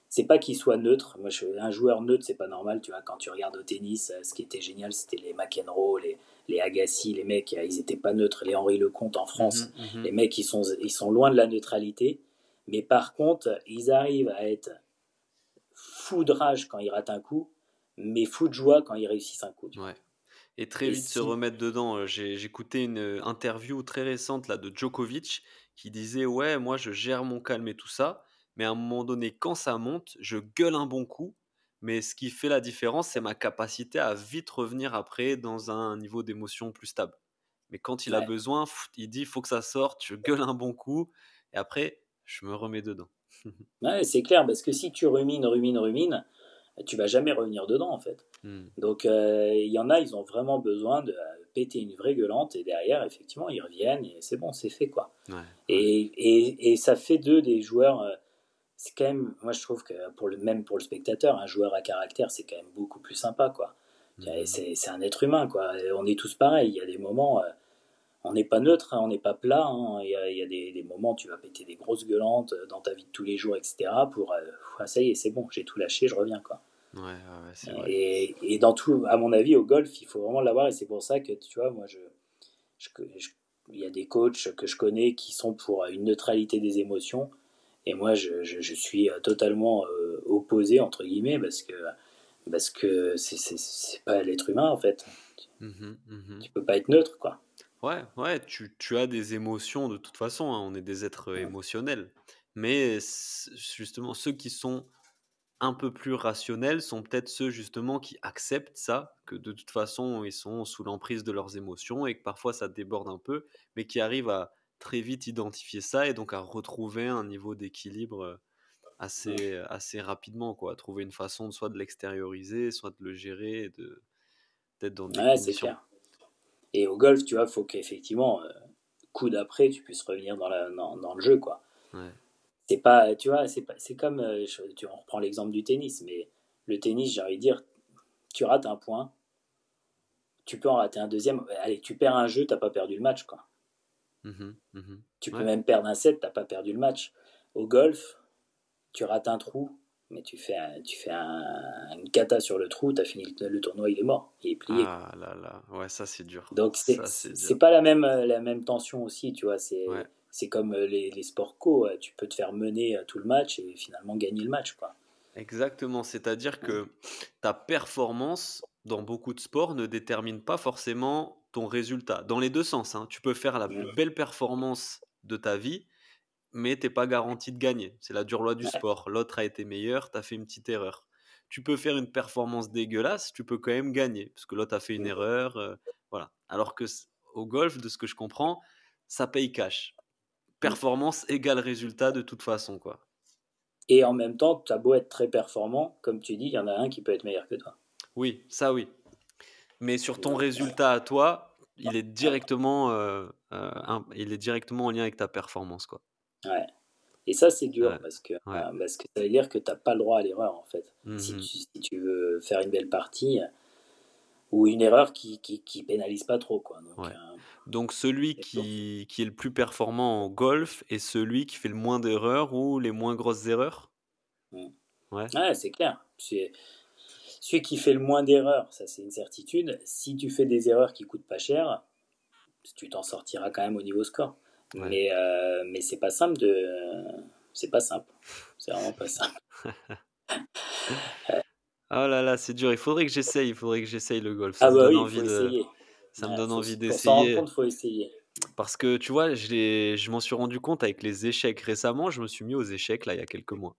C'est pas qu'il soit neutre. Moi, un joueur neutre, c'est pas normal. Tu vois, quand tu regardes au tennis, ce qui était génial, c'était les McEnroe, les Agassi, les mecs, ils étaient pas neutres. Les Henri Lecomte en France, les mecs, ils sont loin de la neutralité. Mais par contre, ils arrivent à être fous de rage quand ils ratent un coup, mais fous de joie quand ils réussissent un coup. Tu vois. Ouais. Et très Et vite se si, remettre dedans. J'écoutais une interview très récente là de Djokovic qui disait ouais, moi je gère mon calme et tout ça, mais à un moment donné, quand ça monte, je gueule un bon coup. Mais ce qui fait la différence, c'est ma capacité à vite revenir après dans un niveau d'émotion plus stable. Mais quand il a ouais. besoin, il dit il faut que ça sorte, je gueule un bon coup et après je me remets dedans. Ouais, c'est clair, parce que si tu rumines, tu vas jamais revenir dedans, en fait. Hmm. Donc, il y en a, ils ont vraiment besoin de péter une vraie gueulante, et derrière, effectivement, ils reviennent, et c'est bon, c'est fait, quoi. Ouais, Et ça fait d'eux des joueurs. C'est quand même, moi, je trouve que même pour le spectateur, un joueur à caractère, c'est quand même beaucoup plus sympa, quoi. C'est un être humain, quoi. Et on est tous pareils. Il y a des moments, on n'est pas neutre, hein, on n'est pas plat, hein. Il y a des moments où tu vas péter des grosses gueulantes dans ta vie de tous les jours, etc. Pour, ça y est, c'est bon, j'ai tout lâché, je reviens, quoi. c'est vrai. Et dans tout, à mon avis, au golf, il faut vraiment l'avoir. Et c'est pour ça que, tu vois, moi, il y a des coachs que je connais qui sont pour une neutralité des émotions. Et moi, je suis totalement opposé, entre guillemets, parce que c'est pas l'être humain, en fait. Tu peux pas être neutre, quoi. Ouais, tu as des émotions de toute façon, hein, on est des êtres émotionnels. Mais justement, ceux qui sont un peu plus rationnels sont peut-être ceux justement qui acceptent ça, que de toute façon ils sont sous l'emprise de leurs émotions et que parfois ça déborde un peu, mais qui arrivent à très vite identifier ça et donc à retrouver un niveau d'équilibre assez rapidement, quoi. À trouver une façon soit de l'extérioriser, soit de le gérer. d'être dans des Ouais, c'est conditions. clair. Et au golf, tu vois, il faut qu'effectivement, coup d'après, tu puisses revenir dans le jeu, quoi. Ouais. C'est pas, tu vois, c'est comme, on reprend l'exemple du tennis, mais le tennis, j'ai envie de dire, tu rates un point, tu peux en rater un deuxième, allez, tu perds un jeu, t'as pas perdu le match, quoi. Mhm, mhm. Tu peux Ouais. même perdre un set, t'as pas perdu le match. Au golf, tu rates un trou, mais une cata sur le trou, t'as fini le tournoi, il est mort, il est plié, quoi. Ah là là, ouais, ça c'est dur. Donc Ça c'est c'est dur. pas la même tension aussi, tu vois. Ouais. C'est comme les sports co, tu peux te faire mener tout le match et finalement gagner le match, quoi. Exactement, c'est-à-dire que ta performance dans beaucoup de sports ne détermine pas forcément ton résultat. Dans les deux sens, hein. Tu peux faire la plus Mm. belle performance de ta vie, mais t'es pas garanti de gagner. C'est la dure loi du Ouais. sport. L'autre a été meilleur, tu as fait une petite erreur. Tu peux faire une performance dégueulasse, tu peux quand même gagner, parce que l'autre a fait une Mm. erreur. Voilà. Alors que au golf, de ce que je comprends, ça paye cash. Mm. Performance égale résultat de toute façon, quoi. Et en même temps, tu as beau être très performant, comme tu dis, il y en a un qui peut être meilleur que toi. Oui, ça oui. Mais sur ton Donc, résultat à toi, ouais. il est directement en lien avec ta performance, quoi. Ouais. Et ça, c'est dur Ouais. Ouais. parce que ça veut dire que tu n'as pas le droit à l'erreur, en fait. Mhm. Si tu veux faire une belle partie, ou une erreur qui pénalise pas trop, quoi. Donc, Ouais. Donc celui c'est bon. qui est le plus performant en golf est celui qui fait le moins d'erreurs ou les moins grosses erreurs? Mm. Ouais. Ouais, c'est clair. Celui qui fait le moins d'erreurs, ça c'est une certitude. Si tu fais des erreurs qui coûtent pas cher, tu t'en sortiras quand même au niveau score. Ouais. Mais c'est pas simple de. C'est pas simple. C'est vraiment pas simple. Oh là là, c'est dur. Il faudrait que j'essaye le golf. Ah bah oui, il faut essayer. Ça me Ouais, donne envie pour s'en rendre d'essayer compte, il faut essayer. parce que tu vois, je m'en suis rendu compte avec les échecs récemment. Je me suis mis aux échecs là il y a quelques mois.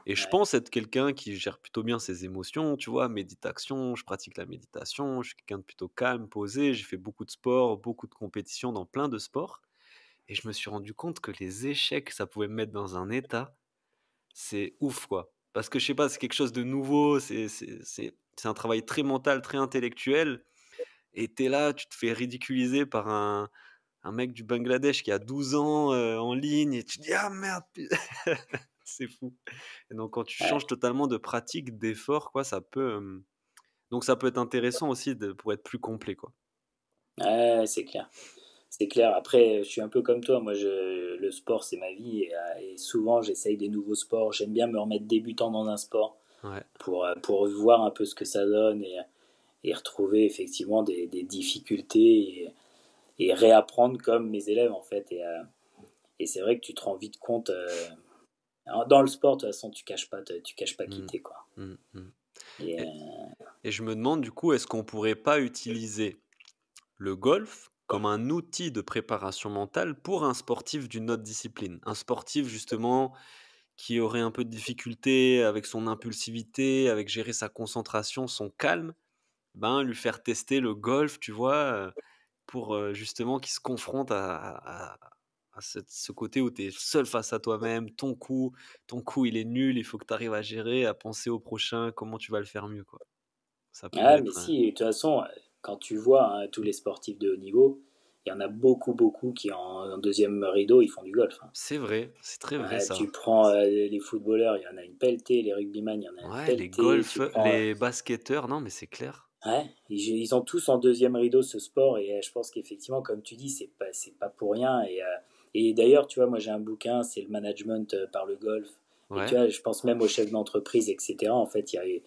Et je Ouais. pense être quelqu'un qui gère plutôt bien ses émotions, tu vois, méditation, je pratique la méditation, je suis quelqu'un de plutôt calme, posé, j'ai fait beaucoup de sport, beaucoup de compétitions dans plein de sports. Et je me suis rendu compte que les échecs, ça pouvait me mettre dans un état, c'est ouf, quoi. Parce que je sais pas, c'est quelque chose de nouveau, c'est un travail très mental, très intellectuel. Et t'es là, tu te fais ridiculiser par un mec du Bangladesh qui a 12 ans en ligne et tu te dis ah merde, c'est fou. Et donc quand tu changes Ouais. totalement de pratique, d'effort, quoi, donc ça peut être intéressant aussi pour être plus complet, quoi. Ouais, c'est clair. C'est clair. Après, je suis un peu comme toi. Moi, le sport, c'est ma vie. Et souvent, j'essaye des nouveaux sports. J'aime bien me remettre débutant dans un sport Ouais. pour voir un peu ce que ça donne et retrouver effectivement des difficultés et réapprendre comme mes élèves, en fait. Et c'est vrai que tu te rends vite compte. Dans le sport, de toute façon, tu caches pas Mmh. quitter, quoi. Mmh mh. Et, Et et je me demande du coup, est-ce qu'on pourrait pas utiliser le golf comme un outil de préparation mentale pour un sportif d'une autre discipline? Un sportif justement qui aurait un peu de difficulté avec son impulsivité, avec gérer sa concentration, son calme, ben, lui faire tester le golf, tu vois? Pour, justement qu'il se confronte à ce côté où tu es seul face à toi-même, ton coup il est nul, il faut que tu arrives à gérer, à penser au prochain, comment tu vas le faire mieux, quoi. Ça pourrait ah, mais être, si, de toute façon, quand tu vois tous les sportifs de haut niveau, il y en a beaucoup, beaucoup qui en deuxième rideau, ils font du golf, hein. c'est vrai, c'est très vrai Ouais, tu ça. prends les footballeurs, il y en a une pelletée, les rugbyman, il y en a une Ouais, pelletée, tu prends. les basketteurs, non mais c'est clair. Ouais, ils ont tous en deuxième rideau ce sport et je pense qu'effectivement, comme tu dis, c'est pas pour rien. Et d'ailleurs, tu vois, moi j'ai un bouquin, c'est le management par le golf. Et tu Ouais. vois, je pense même aux chefs d'entreprise, etc. En fait, il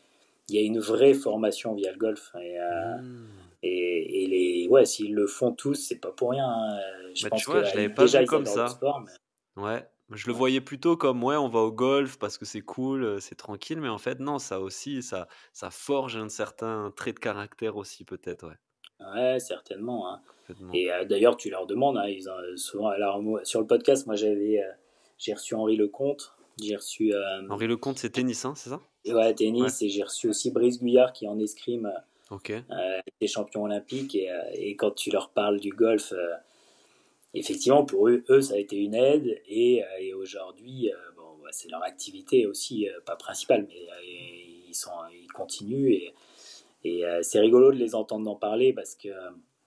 y a une vraie formation via le golf. Mmh. Ouais, s'ils le font tous, c'est pas pour rien, hein. Je Bah, tu pense que vois, je l'avais pas déjà vu ils comme adorent le ça. sport, mais Ouais, je le ouais, voyais plutôt comme, ouais, on va au golf parce que c'est cool, c'est tranquille, mais en fait non, ça aussi, ça forge un certain trait de caractère aussi peut-être, ouais, ouais, certainement, hein. complètement. Et d'ailleurs, tu leur demandes, hein, ils ont souvent. Alors, sur le podcast, moi j'ai reçu Henri Lecomte, j'ai reçu Henri Lecomte, c'est tennis, hein, c'est ça? ouais, Ouais, tennis, et j'ai reçu aussi Brice Guyard qui en escrime OK. était champion olympique. Et quand tu leur parles du golf, effectivement, pour eux, ça a été une aide. Et aujourd'hui, bon, bah, c'est leur activité aussi, pas principale, mais ils continuent. Et c'est rigolo de les entendre en parler parce que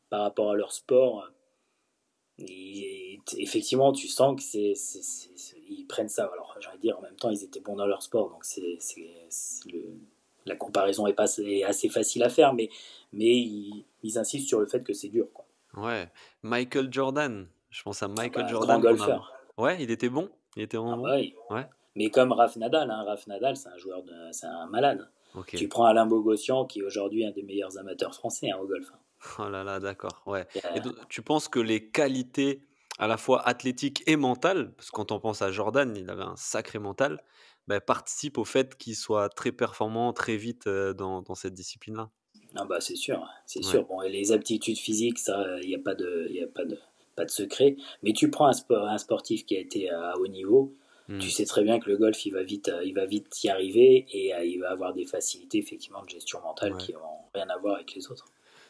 par rapport à leur sport, effectivement, tu sens que ils prennent ça. Alors, j'allais dire, en même temps, ils étaient bons dans leur sport, donc la comparaison est assez facile à faire, mais ils insistent sur le fait que c'est dur, quoi. Ouais. Michael Jordan. Je pense à Ah Michael bah, grand Jordan qu'on a. golfeur. Ouais, il était bon. Il était Ah vraiment bon. bah oui. Ouais. Mais comme Raph Nadal, hein, Raph Nadal, c'est un malade. Tu Ok. prends Alain Bogossian, qui est aujourd'hui un des meilleurs amateurs français, hein, au golf. Oh là là, d'accord. Ouais. Et Euh, tu penses que les qualités à la fois athlétiques et mentales, parce que quand on pense à Jordan, il avait un sacré mental, bah, participent au fait qu'il soit très performant très vite dans cette discipline-là. ah bah c'est sûr, c'est Ouais. sûr. Bon, et les aptitudes physiques, ça, il n'y a pas de, pas de secret. Mais tu prends un sportif qui a été à haut niveau, tu Hmm. sais très bien que le golf, il va vite y arriver et il va avoir des facilités effectivement de gestion mentale Ouais. qui n'ont rien à voir avec les autres.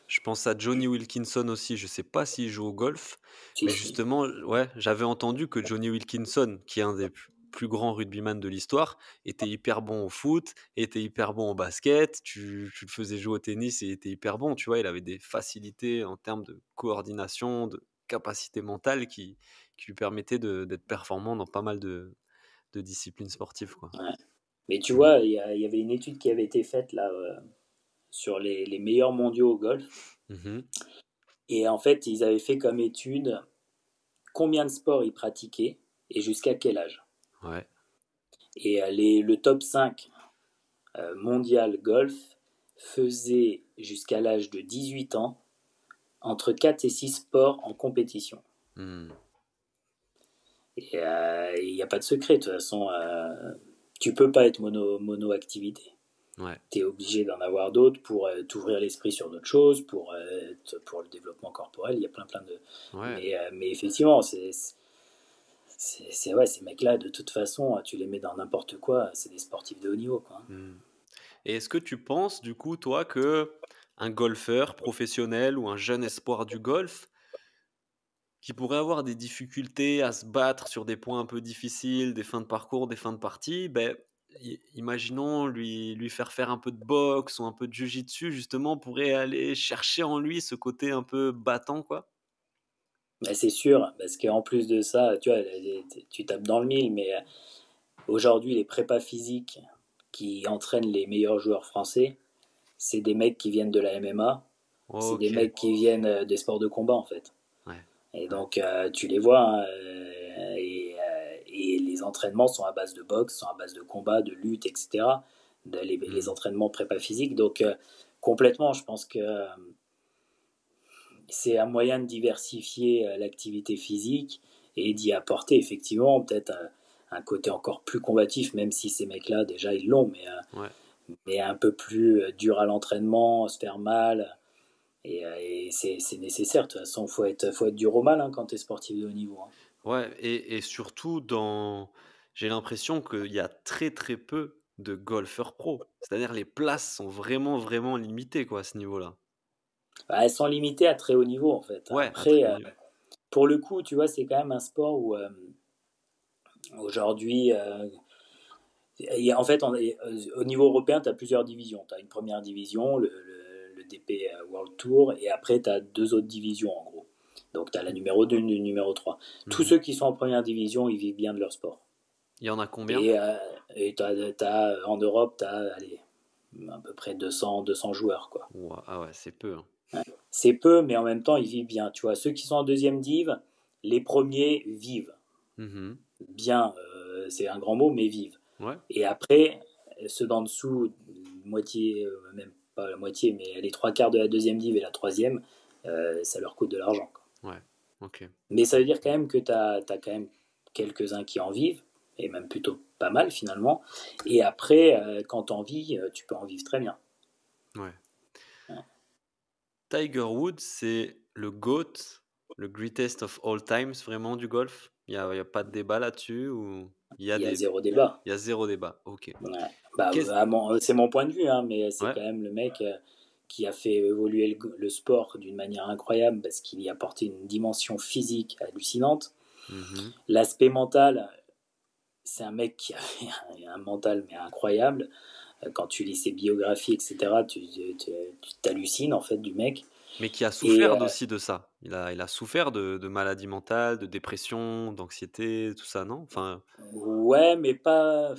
Je pense à Johnny Wilkinson aussi. Je sais pas s'il joue au golf, Si, mais si. justement, ouais, j'avais entendu que Johnny Wilkinson, qui est un des plus grands rugbyman de l'histoire, était hyper bon au foot, était hyper bon au basket. Tu le faisais jouer au tennis et il était hyper bon. Tu vois, il avait des facilités en termes de coordination, de capacité mentale qui lui permettaient d'être performant dans pas mal de disciplines sportives, quoi. Ouais. Mais tu Mm. vois, il y avait une étude qui avait été faite là sur les meilleurs mondiaux au golf. Mhm. Et en fait, ils avaient fait comme étude combien de sports ils pratiquaient et jusqu'à quel âge. Ouais. Et le top 5 mondial golf faisait jusqu'à l'âge de 18 ans entre 4 et 6 sports en compétition. Mm. Et il n'y a pas de secret, de toute façon, tu peux pas être mono-activité. Ouais. Tu es obligé d'en avoir d'autres pour t'ouvrir l'esprit sur d'autres choses, pour le développement corporel, il y a plein de... Ouais. Mais effectivement, ouais, ces mecs-là, de toute façon, tu les mets dans n'importe quoi, c'est des sportifs de haut niveau, quoi. Mm. Et est-ce que tu penses, du coup, toi, que un golfeur professionnel ou un jeune espoir du golf qui pourrait avoir des difficultés à se battre sur des points un peu difficiles, des fins de parcours, des fins de partie, ben, imaginons lui faire faire un peu de boxe ou un peu de jiu-jitsu, justement, pourrait aller chercher en lui ce côté un peu battant, quoi? Mais c'est sûr, parce qu'en plus de ça, tu vois, tu tapes dans le mille, mais aujourd'hui, les prépas physiques qui entraînent les meilleurs joueurs français, c'est des mecs qui viennent de la MMA, c'est des Ok, mecs qui viennent des sports de combat, en fait. ouais. Et Ouais. donc, tu les vois, hein, et les entraînements sont à base de boxe, sont à base de combat, de lutte, etc. Les Hmm. entraînements prépa physique. Donc, complètement, je pense que c'est un moyen de diversifier l'activité physique et d'y apporter effectivement peut-être un côté encore plus combatif, même si ces mecs-là, déjà, ils l'ont, Ouais. mais un peu plus dur à l'entraînement, se faire mal. Et c'est nécessaire. De toute façon, faut être dur au mal hein, quand tu es sportif de haut niveau. Hein. Ouais, et surtout j'ai l'impression qu'il y a très très peu de golfeurs pro. C'est-à-dire les places sont vraiment vraiment limitées quoi à ce niveau-là. Bah, elles sont limitées à très haut niveau, en fait. Ouais, à Après, très haut niveau. pour le coup, tu vois, c'est quand même un sport où aujourd'hui, en fait, au niveau européen, tu as plusieurs divisions. Tu as une première division, le DP World Tour, et après, tu as deux autres divisions, en gros. Donc, tu as la numéro 2 et la numéro 3. Tous Mhm. ceux qui sont en première division, ils vivent bien de leur sport. Il y en a combien? Et, en Europe, tu as allez, à peu près 200 joueurs, quoi. Ah ouais, c'est peu, hein. C'est peu, mais en même temps, ils vivent bien. Tu vois, ceux qui sont en deuxième div, les premiers vivent Mhm. bien, c'est un grand mot, mais vivent. Ouais. Et après, ceux d'en dessous, moitié, même pas la moitié, mais les trois quarts de la deuxième div et la troisième, ça leur coûte de l'argent. Quoi. Ouais. Ok. Mais ça veut dire quand même que tu as quand même quelques-uns qui en vivent, et même plutôt pas mal finalement. Et après, quand tu en vis, tu peux en vivre très bien. Ouais. Ouais. Tiger Woods, c'est le GOAT, le greatest of all times, vraiment du golf. Il y a pas de débat là-dessus ou Il y a zéro débat. il y a zéro débat. Ok. Ouais. Bah, Qu'est-ce... c'est mon point de vue, hein, mais c'est Ouais. quand même le mec qui a fait évoluer le sport d'une manière incroyable parce qu'il y a apporté une dimension physique hallucinante. Mhm. L'aspect mental, c'est un mec qui avait un mental mais incroyable. Quand tu lis ses biographies, etc., tu t'hallucines en fait du mec. Mais qui a Et souffert aussi de ça. Il a souffert de maladies mentales, de dépression, d'anxiété, tout ça, non? Enfin, ouais, mais pas.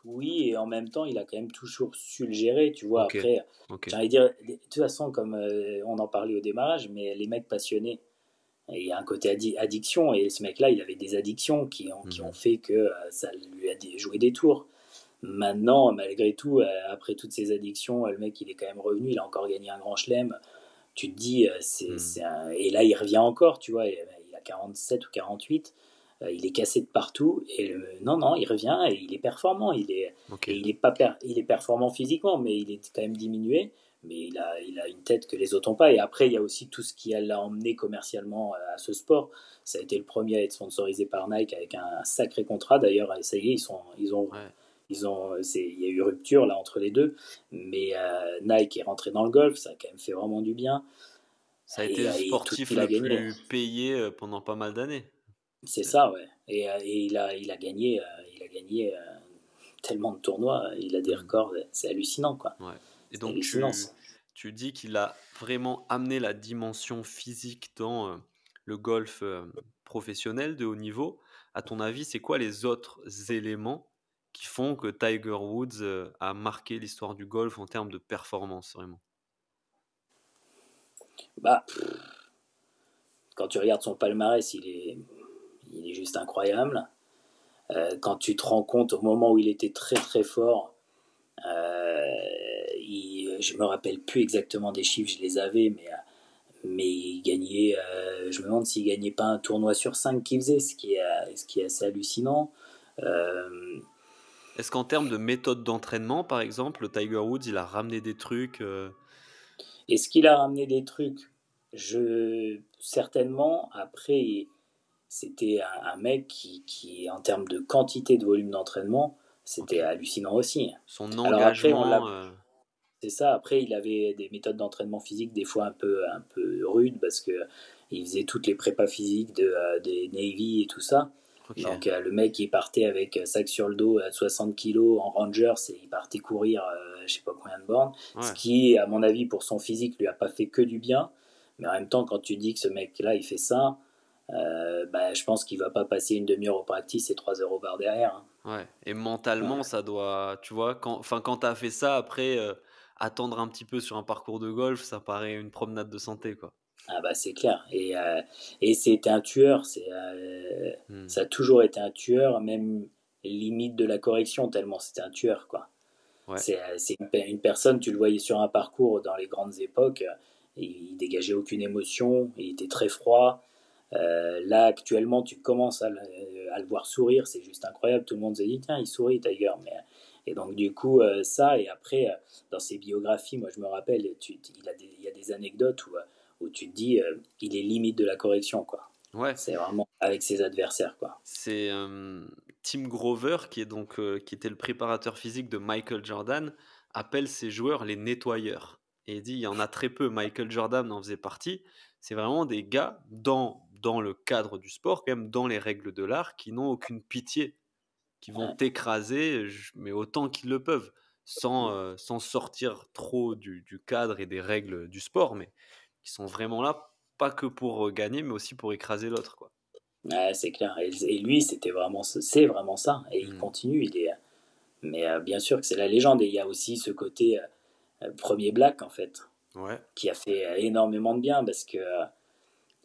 Oui, et en même temps, il a quand même toujours su le gérer, tu vois. ok, Après, ok. j'ai envie de dire, de toute façon, comme on en parlait au démarrage, mais les mecs passionnés, il y a un côté addiction, et ce mec-là, il avait des addictions qui ont Mhm. fait que ça lui a joué des tours. Maintenant, malgré tout, après toutes ces addictions, le mec, il est quand même revenu, il a encore gagné un grand chelem. Tu te dis, Mhm. et là, il revient encore, tu vois, il a 47 ou 48, il est cassé de partout, et non, non, il revient, et il est performant, Ok. et il est performant physiquement, mais il est quand même diminué, mais il a une tête que les autres n'ont pas, et après, il y a aussi tout ce qui l'a emmené commercialement à ce sport. Ça a été le premier à être sponsorisé par Nike avec un sacré contrat, d'ailleurs, et ça y est, Ouais. il y a eu rupture là entre les deux, mais Nike est rentré dans le golf, ça a quand même fait vraiment du bien. Ça a été le Et tout ce sportif qu'il a le gagné, plus payé pendant pas mal d'années. c'est ça, ouais. Et il a gagné tellement de tournois, il a des Mhm. records, c'est hallucinant, quoi. Ouais. Et C'est donc hallucinant. tu dis qu'il a vraiment amené la dimension physique dans le golf professionnel de haut niveau. À ton avis, c'est quoi les autres éléments qui font que Tiger Woods a marqué l'histoire du golf en termes de performance, vraiment? Bah, quand tu regardes son palmarès, il est juste incroyable. Quand tu te rends compte au moment où il était très très fort, je me rappelle plus exactement des chiffres, je les avais, mais il gagnait, je me demande s'il gagnait pas un tournoi sur 5 qu'il faisait, ce qui est assez hallucinant. Euh, Est-ce qu'en termes de méthode d'entraînement, par exemple, Tiger Woods, il a ramené des trucs Est-ce qu'il a ramené des trucs? Certainement. Après, c'était un mec qui, en termes de quantité de volume d'entraînement, ok. c'était hallucinant aussi. Son Alors après, engagement c'est ça. Après, il avait des méthodes d'entraînement physique des fois un peu rudes parce que il faisait toutes les prépas physiques des Navy et tout ça. ok. Donc le mec il partait avec sac sur le dos à 60 kilos en Rangers et il partait courir je sais pas combien de bornes. Ce Ouais. qui, à mon avis, pour son physique, lui a pas fait que du bien. Mais en même temps, quand tu dis que ce mec-là il fait ça, bah, je pense qu'il va pas passer une demi-heure au practice et 3 heures au bar derrière, hein. Ouais, et mentalement, Ouais. ça doit, tu vois, quand t'as fait ça, après, attendre un petit peu sur un parcours de golf, ça paraît une promenade de santé, quoi. Ah bah c'est clair. Et c'était un tueur. Hmm. Ça a toujours été un tueur, même limite de la correction, tellement c'était un tueur, quoi. Ouais. C'est une personne, tu le voyais sur un parcours dans les grandes époques, il dégageait aucune émotion, il était très froid. Là, actuellement, tu commences à le voir sourire, c'est juste incroyable. Tout le monde se dit, tiens, il sourit, Tiger. Et donc, du coup, ça, et après, dans ses biographies, moi, je me rappelle, il y a des anecdotes où tu te dis, il est limite de la correction, quoi. Ouais, C'est vraiment avec ses adversaires, quoi. c'est Tim Grover, qui était le préparateur physique de Michael Jordan, appelle ses joueurs les nettoyeurs. Et il dit, il y en a très peu, Michael Jordan en faisait partie. C'est vraiment des gars, dans le cadre du sport, quand même, dans les règles de l'art, qui n'ont aucune pitié, qui vont Ouais. t'écraser, mais autant qu'ils le peuvent, sans sortir trop du cadre et des règles du sport, mais qui sont vraiment là, pas que pour gagner, mais aussi pour écraser l'autre, quoi. Ouais, c'est clair. Et lui, c'est vraiment ça. Et il Hmm. continue. Mais bien sûr que c'est la légende. Et il y a aussi ce côté premier black, en fait, Ouais, qui a fait énormément de bien parce que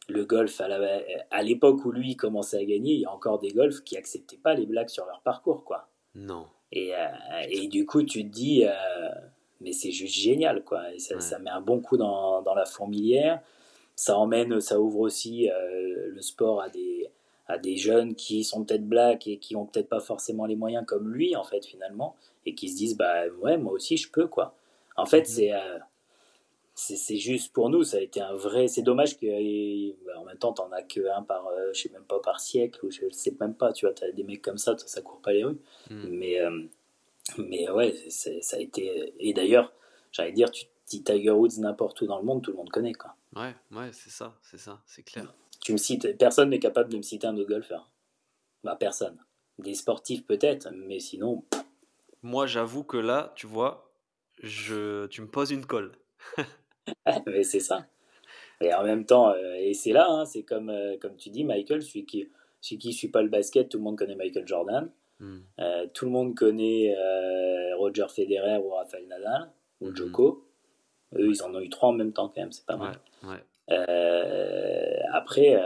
le golf, à l'époque où lui commençait à gagner, il y a encore des golfs qui acceptaient pas les blacks sur leur parcours, quoi. non, Et, euh, putain, et du coup, tu te dis, mais c'est juste génial, quoi. Et ça, ouais. ça met un bon coup dans la fourmilière. Ça ouvre aussi le sport à des jeunes qui sont peut-être blacks et qui ont peut-être pas forcément les moyens comme lui, en fait, finalement, et qui se disent, bah ouais, moi aussi, je peux, quoi. En fait, Mhm. c'est juste pour nous, ça a été un vrai. C'est dommage que, en même temps, t'en as qu'un par, je sais même pas, par siècle, ou je sais même pas, tu vois, t'as des mecs comme ça court pas les rues. Hmm. Mais ouais, ça a été. Et d'ailleurs, j'allais dire, tu dis Tiger Woods n'importe où dans le monde, tout le monde connaît, quoi. Ouais, ouais, c'est ça, c'est clair. Tu me cites, personne n'est capable de me citer un autre golfeur. Bah, personne. Des sportifs peut-être, mais sinon. Moi, j'avoue que là, tu vois, tu me poses une colle. Mais c'est ça. Et en même temps, et c'est là, hein, c'est comme tu dis, Michael, celui qui suit pas le basket, tout le monde connaît Michael Jordan. Hmm. Tout le monde connaît Roger Federer ou Rafael Nadal ou Mhm. Djoko. Eux, Ouais, ils en ont eu trois en même temps quand même, c'est pas mal. ouais, ouais. Après,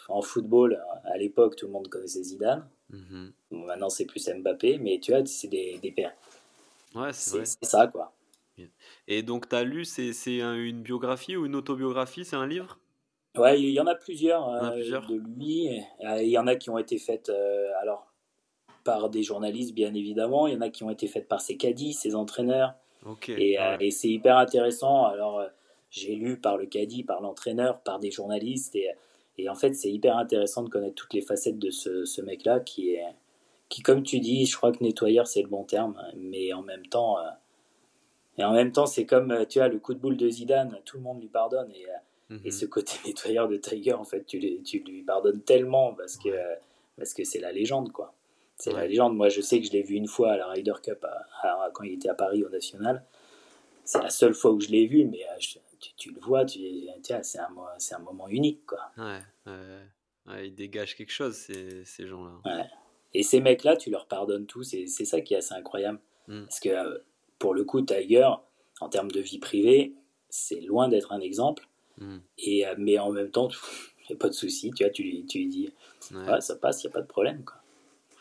en football, à l'époque, tout le monde connaissait Zidane. Mhm. Bon, maintenant, c'est plus Mbappé, mais tu vois, c'est des pairs. Ouais, c'est vrai. C'est ça, quoi. Et donc, t'as lu, une biographie ou une autobiographie, c'est un livre? Ouais, il y en a plusieurs Il y en a de plusieurs? lui. Il y en a qui ont été faites alors par des journalistes, bien évidemment. Il y en a qui ont été faites par ses caddies, ses entraîneurs. Ok, ouais. Et c'est hyper intéressant. Alors, j'ai lu par le caddie, par l'entraîneur, par des journalistes. Et en fait, c'est hyper intéressant de connaître toutes les facettes de ce mec-là qui, comme tu dis, je crois que nettoyeur, c'est le bon terme. Mais en même temps, c'est comme, tu vois, le coup de boule de Zidane, tout le monde lui pardonne. Et Mhm. ce côté nettoyeur de Tiger, en fait, tu lui pardonnes tellement Ouais, parce que c'est la légende, quoi. C'est la ouais. légende. Moi, je sais que je l'ai vu une fois à la Ryder Cup quand il était à Paris au National. C'est la seule fois où je l'ai vu, mais tu le vois, tiens, c'est un moment unique, quoi. Ouais, ouais, ils dégagent quelque chose, ces gens-là. Ouais. Et ces mecs-là, tu leur pardonnes tout, c'est ça qui est assez incroyable. Hmm. Parce que pour le coup, Tiger, en termes de vie privée, c'est loin d'être un exemple. Hmm. Mais en même temps, il n'y a pas de souci, tu vois, tu lui dis, Ouais. ouais, ça passe, il n'y a pas de problème, quoi.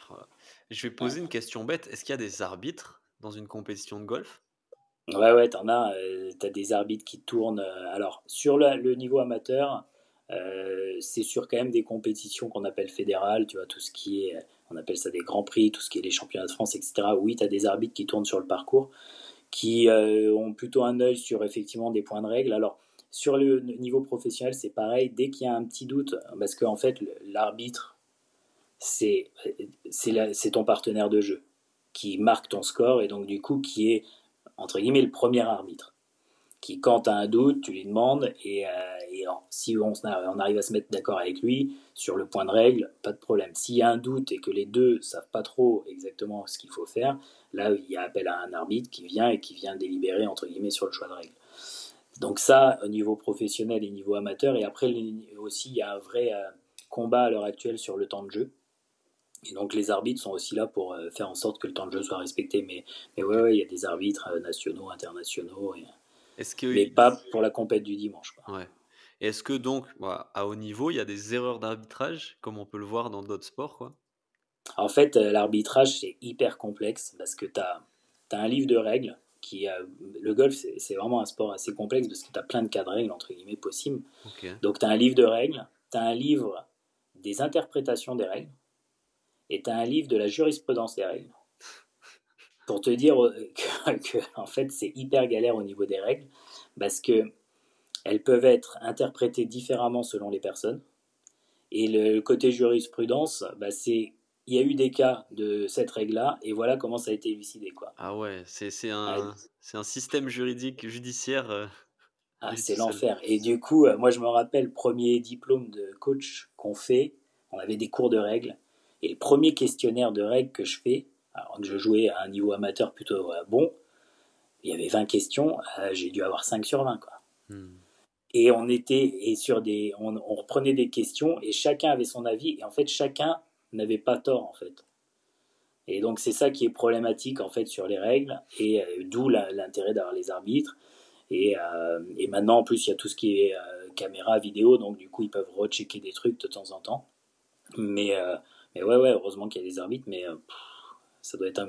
Voilà. Je vais poser une question bête. Est-ce qu'il y a des arbitres dans une compétition de golf? Ouais, ouais, t'as des arbitres qui tournent. Alors, sur le niveau amateur, c'est sur quand même des compétitions qu'on appelle fédérales, tu vois, tout ce qui est, on appelle ça des grands prix, tout ce qui est les championnats de France, etc. Oui, t'as des arbitres qui tournent sur le parcours, qui ont plutôt un œil sur effectivement des points de règle. Alors, sur le niveau professionnel, c'est pareil, dès qu'il y a un petit doute, parce qu'en fait, l'arbitre, c'est c'est ton partenaire de jeu qui marque ton score et donc du coup qui est entre guillemets le premier arbitre qui, quand tu as un doute, tu lui demandes et si on arrive à se mettre d'accord avec lui sur le point de règle, pas de problème. S'il y a un doute et que les deux savent pas trop exactement ce qu'il faut faire, là il y a appel à un arbitre qui vient et qui vient délibérer entre guillemets sur le choix de règle. Donc ça au niveau professionnel et niveau amateur et après aussi il y a un vrai combat à l'heure actuelle sur le temps de jeu. Et donc les arbitres sont aussi là pour faire en sorte que le temps de jeu soit respecté. Mais Ok. ouais, ouais, il y a des arbitres nationaux, internationaux. Est-ce que, Mais pas pour la compète du dimanche, quoi. ouais. Est-ce que donc, voilà, à haut niveau, il y a des erreurs d'arbitrage, comme on peut le voir dans d'autres sports, quoi? En fait, l'arbitrage, c'est hyper complexe parce que tu as un livre de règles le golf, c'est vraiment un sport assez complexe parce que tu as plein de cas de règles, entre guillemets, possibles. Ok. Donc, tu as un livre de règles, tu as un livre des interprétations des règles et tu as un livre de la jurisprudence des règles. Pour te dire en fait, c'est hyper galère au niveau des règles parce que elles peuvent être interprétées différemment selon les personnes. Et le côté jurisprudence, bah, il y a eu des cas de cette règle-là, et voilà comment ça a été élucidé, quoi. Ah ouais, Ah, c'est un système juridique, judiciaire, à lui c'est tout seul. l'enfer. Et du coup, moi, je me rappelle, premier diplôme de coach qu'on fait, on avait des cours de règles, et le premier questionnaire de règles que je fais, alors que je jouais à un niveau amateur plutôt bon, il y avait 20 questions, j'ai dû avoir 5 sur 20, quoi. Hmm. Et on reprenait des questions, et chacun avait son avis, et en fait, chacun n'avait pas tort, en fait. Et donc c'est ça qui est problématique en fait sur les règles et d'où l'intérêt d'avoir les arbitres. Et maintenant en plus il y a tout ce qui est caméra, vidéo, donc du coup ils peuvent rechecker des trucs de temps en temps. Mais, euh, mais ouais, ouais, heureusement qu'il y a des arbitres, mais ça doit être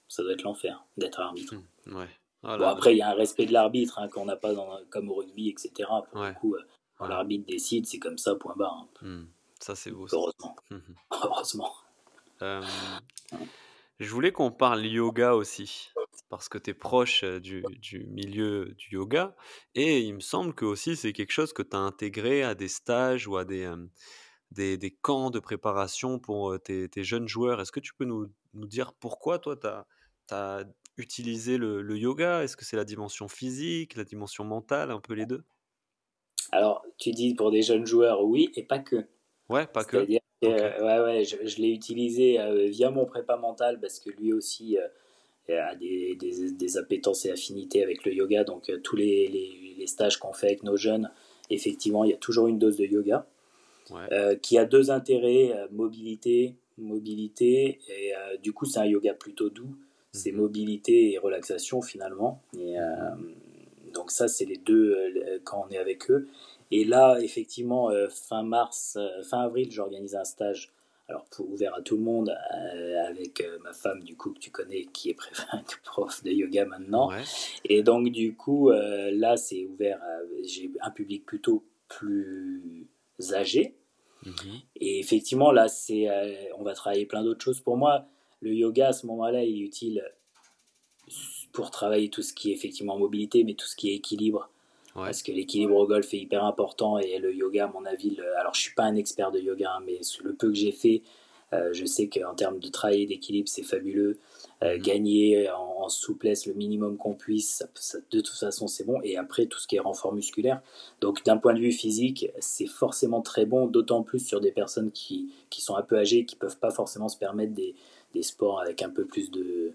ça doit être l'enfer d'être arbitre. Ouais. Bon Voilà. après il y a un respect de l'arbitre hein, qu'on n'a pas comme au rugby, etc. Pour le Ouais. coup, quand Ouais. l'arbitre décide, c'est comme ça, point barre, hein. Hmm. Ça, c'est beau, ça. Heureusement. Heureusement. Euh, je voulais qu'on parle yoga aussi, parce que tu es proche du milieu du yoga, et il me semble que aussi c'est quelque chose que tu as intégré à des stages ou à des camps de préparation pour tes jeunes joueurs. Est-ce que tu peux nous dire pourquoi toi tu as utilisé le yoga? Est-ce que c'est la dimension physique, la dimension mentale, un peu les deux? Alors tu dis pour des jeunes joueurs, oui, et pas que. Ouais, pas que. C'est-à-dire que Ok. ouais, ouais, je l'ai utilisé via mon prépa mental parce que lui aussi, et a des appétences et affinités avec le yoga. Donc tous les stages qu'on fait avec nos jeunes, effectivement, il y a toujours une dose de yoga Ouais. qui a deux intérêts, mobilité, et du coup c'est un yoga plutôt doux, c'est Mhm. mobilité et relaxation finalement. Et, Mhm. donc ça c'est les deux quand on est avec eux. Et là effectivement fin avril j'organise un stage alors ouvert à tout le monde avec ma femme du coup que tu connais qui est prof de yoga maintenant. Ouais. Et donc du coup là c'est ouvert j'ai un public plutôt plus âgé. Mhm. Et effectivement, là, on va travailler plein d'autres choses. Pour moi, le yoga, à ce moment-là, il est utile pour travailler tout ce qui est effectivement mobilité, mais tout ce qui est équilibre. Ouais. Parce que l'équilibre au golf est hyper important et le yoga, à mon avis, alors je suis pas un expert de yoga, hein, mais le peu que j'ai fait, je sais qu'en termes de travail et d'équilibre, c'est fabuleux. Mhm. Gagner en souplesse le minimum qu'on puisse, de toute façon, c'est bon. Et après, tout ce qui est renfort musculaire. Donc, d'un point de vue physique, c'est forcément très bon, d'autant plus sur des personnes qui sont un peu âgées, qui peuvent pas forcément se permettre des sports avec un peu plus de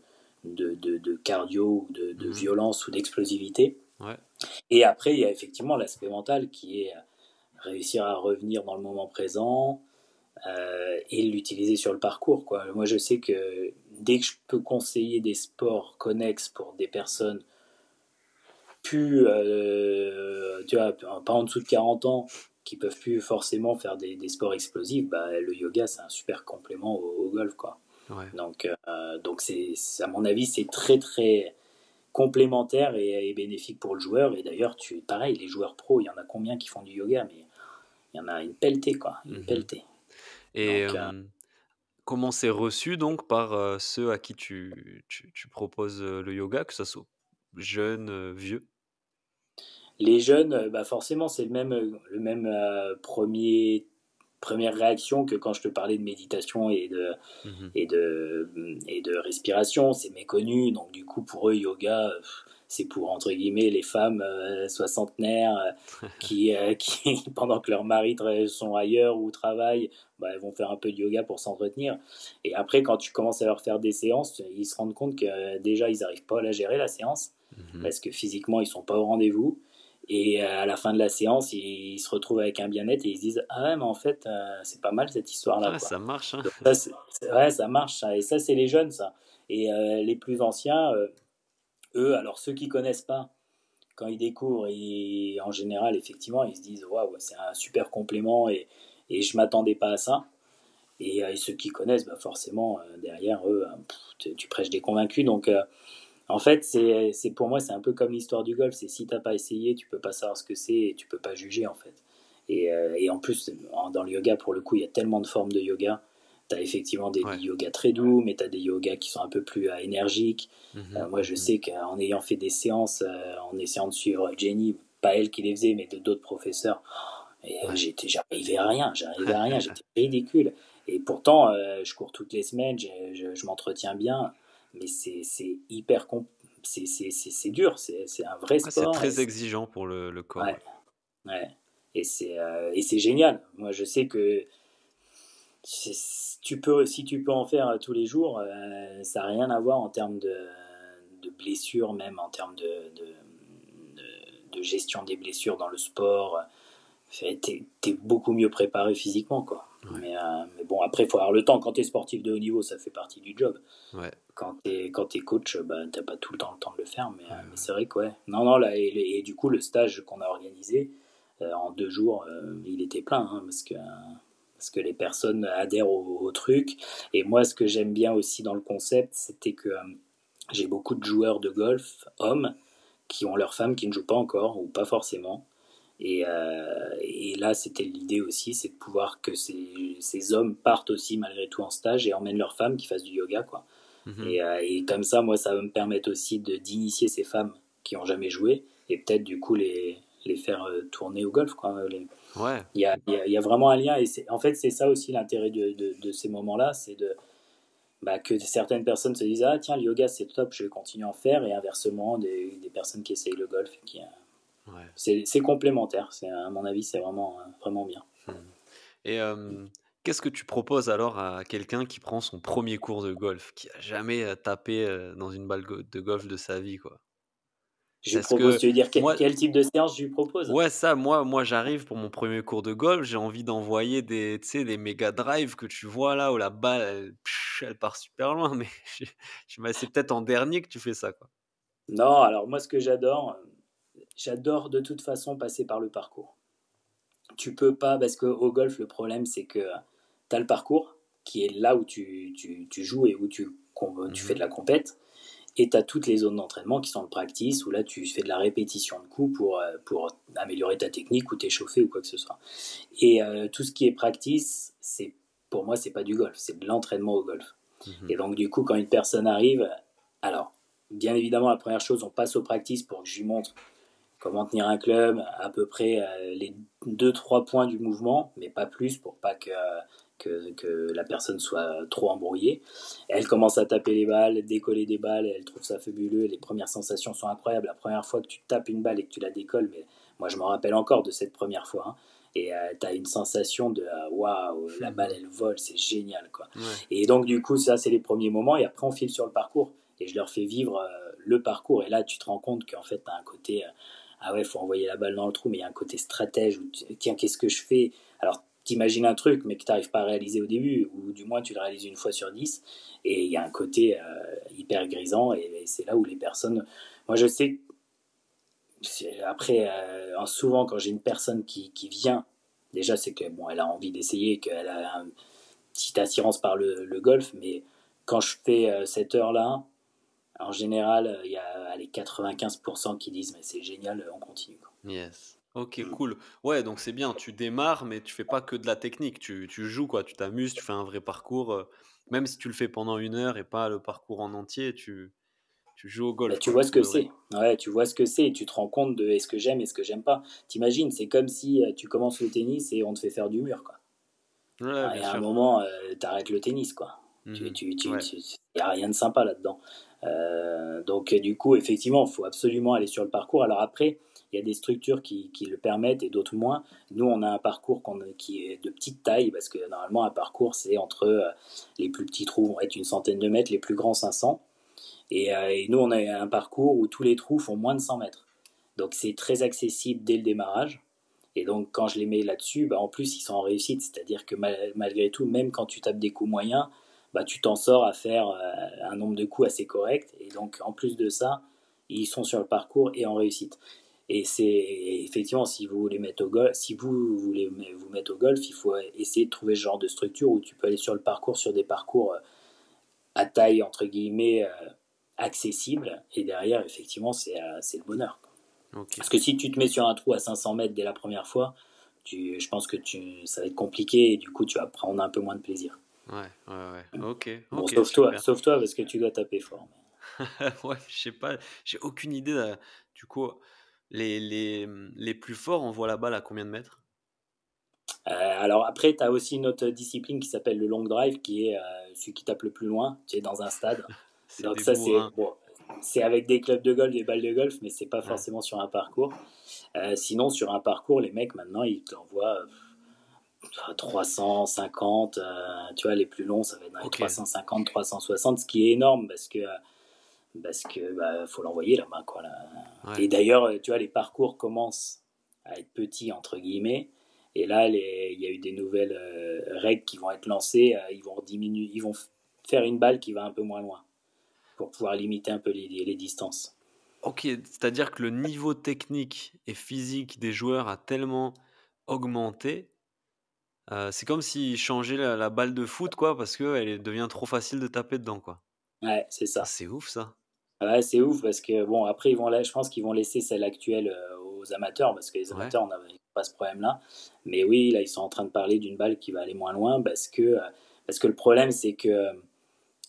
cardio, ou de Mhm. violence ou d'explosivité. Ouais. Et après, il y a effectivement l'aspect mental qui est réussir à revenir dans le moment présent et l'utiliser sur le parcours, quoi. Moi, je sais que dès que je peux conseiller des sports connexes pour des personnes plus, tu vois, pas en dessous de 40 ans, qui peuvent plus forcément faire des sports explosifs, bah, le yoga, c'est un super complément au golf, quoi. Ouais. Donc à mon avis, c'est très, très complémentaire et bénéfique pour le joueur. Et d'ailleurs, pareil, les joueurs pros, il y en a combien qui font du yoga, mais il y en a une pelletée, quoi, une Mhm. pelletée. Et Donc, comment c'est reçu donc par ceux à qui tu proposes le yoga, que ce soit jeune, vieux? les jeunes, bah forcément, c'est le même première réaction que quand je te parlais de méditation Mhm. et de, et de respiration. C'est méconnu, donc du coup, pour eux, yoga, c'est pour, entre guillemets, les femmes soixantenaires qui, pendant que leurs maris sont ailleurs ou travaillent, bah, elles vont faire un peu de yoga pour s'entretenir. Et après, quand tu commences à leur faire des séances, ils se rendent compte que déjà, ils n'arrivent pas à la gérer, la séance, Mhm. parce que physiquement, ils sont pas au rendez-vous. Et à la fin de la séance, ils se retrouvent avec un bien-être et ils se disent ah ouais mais en fait c'est pas mal cette histoire-là Ah, quoi. ça marche, hein? Donc ça ouais ça marche ça. Et ça c'est les jeunes ça. Et les plus anciens, eux alors ceux qui connaissent pas quand ils découvrent en général effectivement ils se disent waouh c'est un super complément et je m'attendais pas à ça. Et ceux qui connaissent bah forcément derrière eux tu prêches des convaincus donc en fait, pour moi, c'est un peu comme l'histoire du golf. C'est si t'as pas essayé, tu peux pas savoir ce que c'est et tu peux pas juger en fait. Et en plus, dans le yoga, pour le coup, il y a tellement de formes de yoga. Tu as effectivement des Ouais. yogas très doux, mais tu as des yogas qui sont un peu plus énergiques. Mhm. Moi, je Mhm. sais qu'en ayant fait des séances, en essayant de suivre Jenny, pas elle qui les faisait, mais de d'autres professeurs, et Ouais. j'arrivais à rien, j'étais ridicule. Et pourtant, je cours toutes les semaines, je m'entretiens bien, mais c'est hyper c'est dur, c'est un vrai Ouais, c'est sport. très exigeant pour le corps, Ouais, ouais. ouais. Et c'est génial. Moi, je sais que si tu peux en faire tous les jours, ça n'a rien à voir en termes de blessures, même en termes de gestion des blessures dans le sport. T'es beaucoup mieux préparé physiquement, quoi. Ouais. Mais bon, après, il faut avoir le temps. Quand t'es sportif de haut niveau, ça fait partie du job. Ouais. Quand t'es coach, bah, t'as pas tout le temps de le faire. Ouais, Mais ouais. c'est vrai que, ouais. Non, non, là, et du coup, le stage qu'on a organisé en 2 jours, il était plein, hein, parce que les personnes adhèrent au truc. Et moi, ce que j'aime bien aussi dans le concept, c'était que j'ai beaucoup de joueurs de golf, hommes, qui ont leurs femmes qui ne jouent pas encore, ou pas forcément. Et là, c'était l'idée aussi, c'est de pouvoir que ces hommes partent aussi malgré tout en stage et emmènent leurs femmes qui fassent du yoga, quoi. Mhm. Et comme ça, moi, ça va me permettre aussi d'initier ces femmes qui ont jamais joué et peut-être du coup les faire tourner au golf, quoi. Ouais. Il y a vraiment un lien et en fait, c'est ça aussi l'intérêt de ces moments-là, c'est bah, que certaines personnes se disent ah tiens le yoga c'est top, je vais continuer à en faire et inversement des personnes qui essayent le golf et Ouais. c'est complémentaire. À mon avis, c'est vraiment, vraiment bien. Mhm. Et Qu'est-ce que tu proposes alors à quelqu'un qui prend son premier cours de golf, qui a jamais, tapé, dans une balle de golf de sa vie, quoi? Je lui Est-ce propose, que tu veux dire moi quel type de séance je lui propose? ouais, ça, moi j'arrive pour mon premier cours de golf, j'ai envie d'envoyer des tu sais, des méga drives que tu vois là, où la balle elle part super loin, mais c'est peut-être en dernier que tu fais ça, quoi? Non, alors moi ce que j'adore de toute façon passer par le parcours. Tu peux pas, parce qu'au golf, le problème c'est que tu as le parcours, qui est là où tu joues et où tu fais de Mmh. la compète, et tu as toutes les zones d'entraînement qui sont le practice, où là tu fais de la répétition de coups pour améliorer ta technique ou t'échauffer ou quoi que ce soit. Et tout ce qui est practice, pour moi, c'est pas du golf, c'est de l'entraînement au golf. Mmh. Et donc, du coup, quand une personne arrive, alors, bien évidemment, la première chose, on passe au practice pour que je lui montre comment tenir un club, à peu près les deux-trois points du mouvement, mais pas plus pour pas que la personne soit trop embrouillée. Elle commence à taper les balles, décoller des balles, elle trouve ça fabuleux, les premières sensations sont incroyables. La première fois que tu tapes une balle et que tu la décolles, mais moi je me rappelle encore de cette première fois, hein, et tu as une sensation de waouh, la balle elle vole, c'est génial quoi. Ouais. Et donc du coup, ça c'est les premiers moments, et après on file sur le parcours, et je leur fais vivre le parcours, et là tu te rends compte qu'en fait tu as un côté ah ouais, faut envoyer la balle dans le trou, mais il y a un côté stratège où tiens, qu'est-ce que je fais? Alors, t'imagines un truc, mais que t'arrives pas à réaliser au début, ou du moins tu le réalises une fois sur 10, et il y a un côté hyper grisant, et c'est là où les personnes. Moi, je sais, après, souvent, quand j'ai une personne qui vient, déjà, c'est que bon, elle a envie d'essayer, qu'elle a une petite attirance par le golf, mais quand je fais cette heure-là, en général, il y a les 95% qui disent, mais c'est génial, on continue, quoi. Yes. OK, cool. Ouais, donc c'est bien, tu démarres, mais tu fais pas que de la technique, tu joues quoi, tu t'amuses, tu fais un vrai parcours, même si tu le fais pendant 1 heure et pas le parcours en entier, tu joues au Bah, golf tu quoi, vois ce pour que de vrai. c'est. Ouais, tu vois ce que c'est et tu te rends compte de est-ce que j'aime, est-ce que j'aime pas. T'imagines, c'est comme si tu commences le tennis et on te fait faire du mur, quoi. Ouais, Et bien à un sûr. moment, t'arrêtes le tennis, quoi. Mmh. Ouais. Y a rien de sympa là-dedans. Donc, du coup, effectivement, il faut absolument aller sur le parcours. Alors après, il y a des structures qui le permettent et d'autres moins. Nous, on a un parcours qui est de petite taille parce que normalement, un parcours, c'est entre les plus petits trous vont être une centaine de mètres, les plus grands 500. Et nous, on a un parcours où tous les trous font moins de 100 mètres. Donc c'est très accessible dès le démarrage. Et donc quand je les mets là-dessus, bah, en plus ils sont en réussite. C'est-à-dire que malgré tout, même quand tu tapes des coups moyens, bah, tu t'en sors à faire un nombre de coups assez correct. Et donc en plus de ça, ils sont sur le parcours et en réussite. Et c'est effectivement, si vous voulez mettre au golf, si vous voulez vous mettre au golf, il faut essayer de trouver ce genre de structure où tu peux aller sur le parcours, sur des parcours à taille entre guillemets accessible, et derrière effectivement c'est le bonheur, quoi. OK. Parce que si tu te mets sur un trou à 500 mètres dès la première fois, je pense que ça va être compliqué et du coup tu vas prendre un peu moins de plaisir. Ouais, ouais, ouais. OK, Bon, OK, super. sauf toi parce que tu dois taper fort. Ouais, je sais pas, j'ai aucune idée, du coup, les plus forts envoient la balle à combien de mètres? Alors après, tu as aussi une autre discipline qui s'appelle le long drive, qui est celui qui tape le plus loin, tu es dans un stade. C'est Donc des ça c'est bourrins. bon, c'est avec des clubs de golf, des balles de golf, mais c'est pas Ouais, forcément sur un parcours. Sinon sur un parcours, les mecs maintenant ils t'envoient 350, tu vois, les plus longs, ça va être dans les OK. 350, 360, ce qui est énorme parce que bah, faut l'envoyer là-bas, quoi, là. Ouais. Et d'ailleurs, tu vois, les parcours commencent à être petits, entre guillemets, et là, il y a eu des nouvelles règles qui vont être lancées, ils vont faire une balle qui va un peu moins loin, pour pouvoir limiter un peu les distances. OK, c'est-à-dire que le niveau technique et physique des joueurs a tellement augmenté, c'est comme s'ils changeaient la balle de foot quoi, parce qu'elle devient trop facile de taper dedans quoi. Ouais, c'est Ah, ça. c'est ouf ça. Ouais, c'est ouf parce que bon, après je pense qu'ils vont laisser celle actuelle aux amateurs parce que les Ouais, amateurs n'avaient pas ce problème-là. Mais oui, là ils sont en train de parler d'une balle qui va aller moins loin parce que le problème c'est que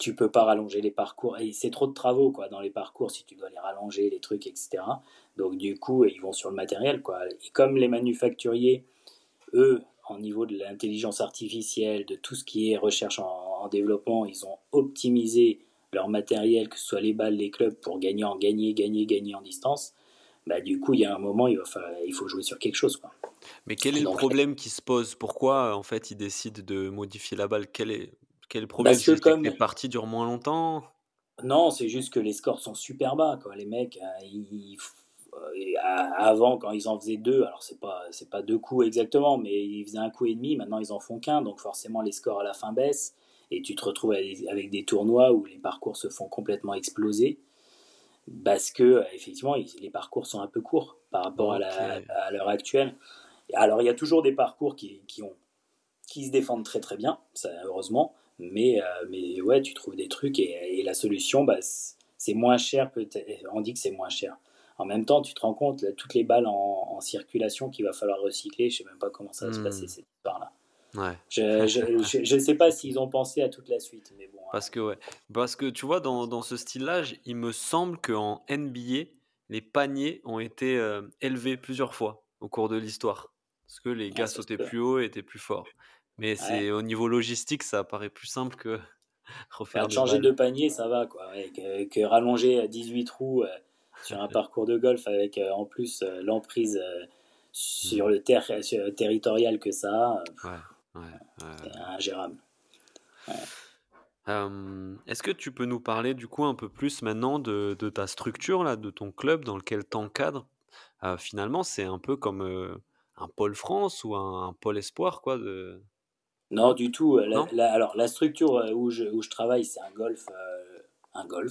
tu peux pas rallonger les parcours et c'est trop de travaux quoi dans les parcours si tu dois les rallonger les trucs etc. Donc du coup ils vont sur le matériel quoi. Et comme les manufacturiers eux en niveau de l'intelligence artificielle, de tout ce qui est recherche en développement, ils ont optimisé leur matériel, que ce soit les balles, les clubs, pour gagner en distance, bah, du coup, il y a un moment, il faut jouer sur quelque chose, quoi. Mais quel est le Donc, problème qui se pose? Pourquoi, en fait, ils décident de modifier la balle? Quel est le problème? parce que C'est que les comme parties durent moins longtemps? non, c'est juste que les scores sont super bas, quoi. Les mecs, avant, quand ils en faisaient deux, alors c'est pas deux coups exactement, mais ils faisaient un coup et demi. Maintenant, ils en font qu'un, donc forcément, les scores à la fin baissent. Et tu te retrouves avec des tournois où les parcours se font complètement exploser. Parce que, effectivement, les parcours sont un peu courts par rapport OK. à l'heure actuelle. Alors, il y a toujours des parcours qui se défendent très très bien, ça, heureusement. Mais ouais, tu trouves des trucs et la solution, bah, c'est moins cher peut-être. On dit que c'est moins cher. En même temps, tu te rends compte, là, toutes les balles en circulation qu'il va falloir recycler, je sais même pas comment ça va se passer Mmh. cette histoire-là. Ouais. Je sais pas s'ils ont pensé à toute la suite, mais bon. Parce que ouais, parce que tu vois dans ce style-là, il me semble qu'en NBA, les paniers ont été, élevés plusieurs fois au cours de l'histoire. Parce que les Ah, gars ça se sautaient peut. plus haut et étaient plus forts. Mais Ouais. c'est au niveau logistique, ça paraît plus simple que Bah, refaire de des changer balles. de panier, ça va, quoi. Ouais, que rallonger à 18 trous sur un parcours de golf avec en plus l'emprise sur Mmh. le territorial que ça a, Ouais, ouais, c'est ingérable. Ouais. Est-ce que tu peux nous parler du coup un peu plus maintenant de ta structure là, de ton club dans lequel tu encadres? Finalement, c'est un peu comme, un pôle France ou un pôle espoir quoi de Non, du tout. non? Alors, la structure où je travaille, c'est un golf,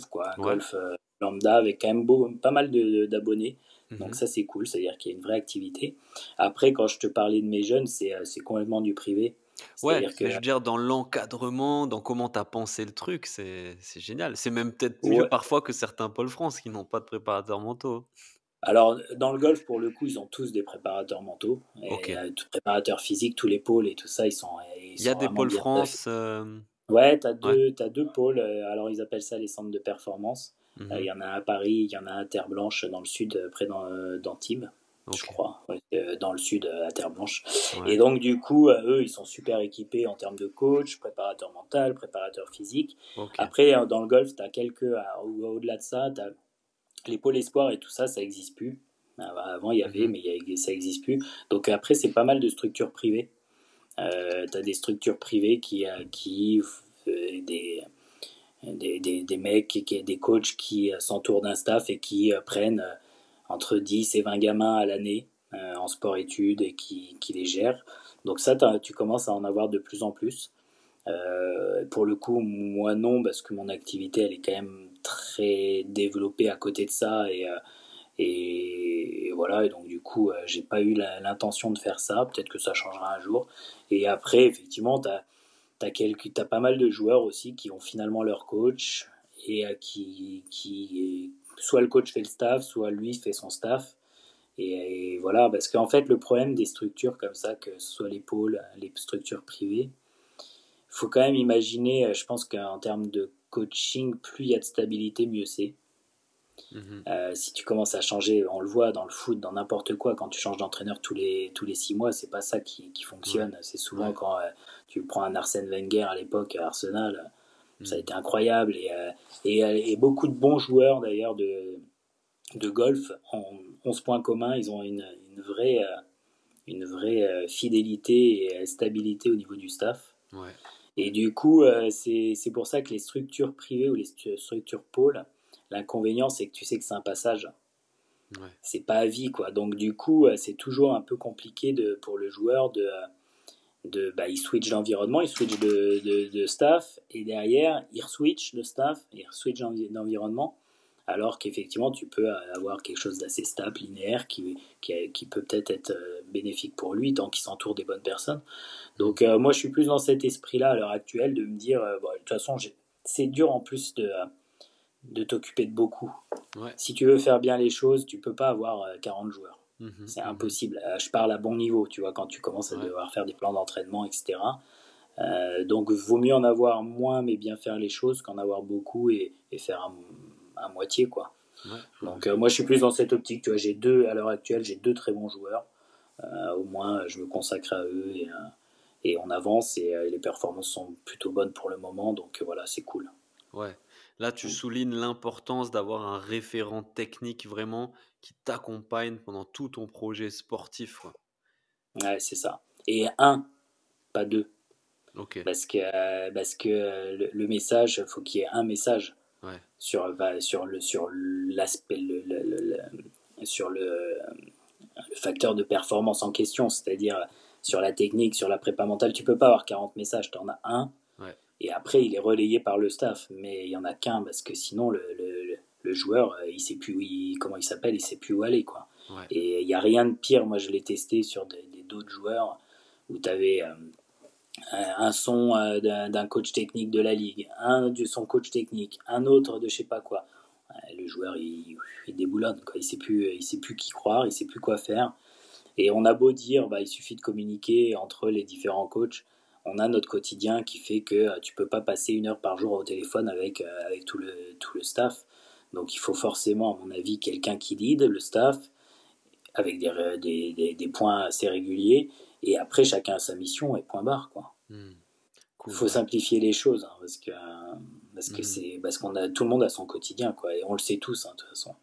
quoi. Un Ouais. golf lambda avec quand même pas mal d'abonnés. Donc, Mmh. ça, c'est cool. C'est-à-dire qu'il y a une vraie activité. Après, quand je te parlais de mes jeunes, c'est complètement du privé. Ouais, C'est-à-dire que, mais je veux dire dans l'encadrement, dans comment tu as pensé le truc, c'est génial. C'est même peut-être mieux ouais. parfois que certains pôles France qui n'ont pas de préparateurs mentaux. Alors, dans le golf, pour le coup, ils ont tous des préparateurs mentaux et OK. préparateurs physiques, tous les pôles et tout ça, ils Il y a sont des vraiment pôles bien staffés. France, Ouais, ouais. t'as deux pôles. Alors, ils appellent ça les centres de performance. Il Mmh. y en a un à Paris, il y en a un à Terre Blanche dans le sud, près d'Antibes, je OK. crois. Ouais, dans le sud, à Terre Blanche. Et Ouais. donc, du coup, eux, ils sont super équipés en termes de coach, préparateur mental, préparateur physique. OK. Après, dans le golf, t'as au-delà de ça, t'as les pôles espoirs et tout ça, ça n'existe plus. Avant, il y avait, Mmh. mais ça n'existe plus. Donc après, c'est pas mal de structures privées. Tu as des structures privées qui des mecs, des coachs qui s'entourent d'un staff et qui prennent entre 10 et 20 gamins à l'année en sport-études et qui les gèrent. Donc ça, tu commences à en avoir de plus en plus. Pour le coup, moi non, parce que mon activité, elle est quand même très développée à côté de ça et voilà. Et donc du coup, j'ai pas eu l'intention de faire ça. Peut-être que ça changera un jour. Et après, effectivement, t'as pas mal de joueurs aussi qui ont finalement leur coach et soit le coach fait le staff, soit lui fait son staff. Et voilà, parce qu'en fait, le problème des structures comme ça, que ce soit les pôles, les structures privées, il faut quand même imaginer, je pense qu'en termes de coaching, plus il y a de stabilité, mieux c'est. Mmh. Si tu commences à changer, on le voit dans le foot, dans n'importe quoi, quand tu changes d'entraîneur tous les 6 mois, c'est pas ça qui Ouais. fonctionne. C'est souvent Ouais. quand tu prends un Arsène Wenger à l'époque à Arsenal, ça a Mmh. été incroyable. Et beaucoup de bons joueurs d'ailleurs de golf ont ce point commun, ils ont une vraie fidélité et stabilité au niveau du staff. Ouais. Et du coup, c'est pour ça que les structures privées ou les structures pôles, l'inconvénient, c'est que tu sais que c'est un passage. Ouais. C'est pas à vie, quoi. Donc, du coup, c'est toujours un peu compliqué pour le joueur bah, il switch d'environnement, il switch de staff, et derrière, il switch de staff, il switch d'environnement, alors qu'effectivement, tu peux avoir quelque chose d'assez stable, linéaire, qui peut peut-être être bénéfique pour lui, tant qu'il s'entoure des bonnes personnes. Mmh. Donc moi, je suis plus dans cet esprit-là à l'heure actuelle de me dire, bon, de toute façon, c'est dur en plus de t'occuper de beaucoup. Ouais. Si tu veux faire bien les choses, tu peux pas avoir 40 joueurs. Mmh. C'est Mmh. impossible. Je parle à bon niveau, tu vois, quand tu commences à Ouais. devoir faire des plans d'entraînement, etc. Donc, vaut mieux en avoir moins, mais bien faire les choses, qu'en avoir beaucoup et faire à moitié, quoi. Ouais. Ouais. Donc, moi, je suis plus dans cette optique. Tu vois, à l'heure actuelle, j'ai deux très bons joueurs. Au moins, je me consacre à eux et on avance et les performances sont plutôt bonnes pour le moment. Donc, voilà, c'est cool. Ouais. Là, tu soulignes l'importance d'avoir un référent technique vraiment qui t'accompagne pendant tout ton projet sportif, quoi. Ouais, c'est ça. Et un, pas deux. Ok, Parce que le message, faut qu'il y ait un message ouais. sur l'aspect, sur le facteur de performance en question, c'est-à-dire sur la technique, sur la prépa mentale. Tu peux pas avoir 40 messages, tu en as un, Ouais, et après il est relayé par le staff, mais il y en a qu'un, parce que sinon le joueur, il sait plus comment il s'appelle, il sait plus où aller, quoi. ouais. Et il n'y a rien de pire, moi je l'ai testé sur d'autres joueurs, où tu avais un son d'un coach technique de la ligue, un de son coach technique, un autre de je sais pas quoi. Le joueur il déboulonne, quoi. Il sait plus qui croire, il sait plus quoi faire. Et on a beau dire, bah, il suffit de communiquer entre les différents coachs. On a notre quotidien qui fait que tu peux pas passer 1 heure par jour au téléphone avec tout le staff. Donc il faut forcément, à mon avis, quelqu'un qui lead le staff avec des points assez réguliers. Et après, chacun a sa mission et point barre, quoi. Hmm. Il Cool, faut ouais. simplifier les choses, hein, parce que Mhm. c'est parce qu'on a tout le monde a son quotidien, quoi, et on le sait tous, hein, de toute façon.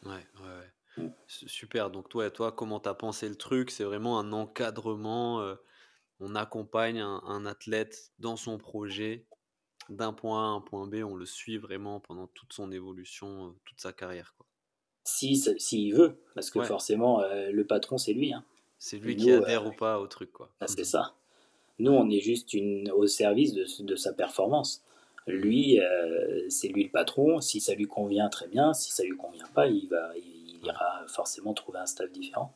Ouais, ouais, ouais. Super. Donc toi, comment t'as pensé le truc? C'est vraiment un encadrement. On accompagne un athlète dans son projet d'un point A à un point B. On le suit vraiment pendant toute son évolution, toute sa carrière, quoi. S'il veut, parce que Ouais, forcément, le patron, c'est lui, hein. c'est lui qui Nous, adhère ou pas au truc, quoi. bah, c'est ça. Nous, on est juste au service de sa performance. Mhm. Lui, c'est lui le patron. Si ça lui convient, très bien. Si ça lui convient pas, il Ouais. ira forcément trouver un staff différent.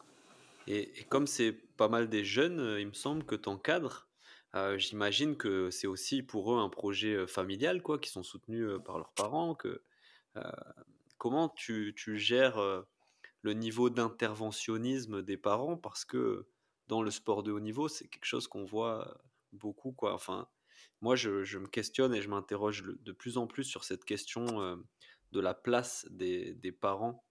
Et comme c'est pas mal des jeunes, il me semble que t'encadres, j'imagine que c'est aussi pour eux un projet familial, quoi, qui sont soutenus par leurs parents. Euh, Comment tu gères le niveau d'interventionnisme des parents? Parce que dans le sport de haut niveau, c'est quelque chose qu'on voit beaucoup, quoi. Enfin, moi, je me questionne et je m'interroge de plus en plus sur cette question de la place des parents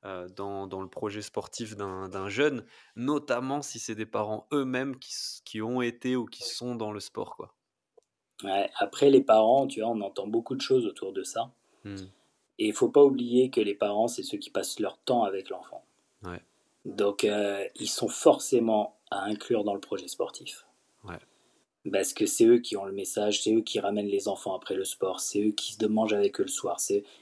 dans le projet sportif d'un jeune, notamment si c'est des parents eux-mêmes qui ont été ou qui sont dans le sport, quoi. Ouais, après, les parents, tu vois, on entend beaucoup de choses autour de ça. Hmm. Et il faut pas oublier que les parents, c'est ceux qui passent leur temps avec l'enfant. Ouais, Donc, ils sont forcément à inclure dans le projet sportif. ouais. Parce que c'est eux qui ont le message, c'est eux qui ramènent les enfants après le sport, c'est eux qui se mangent avec eux le soir.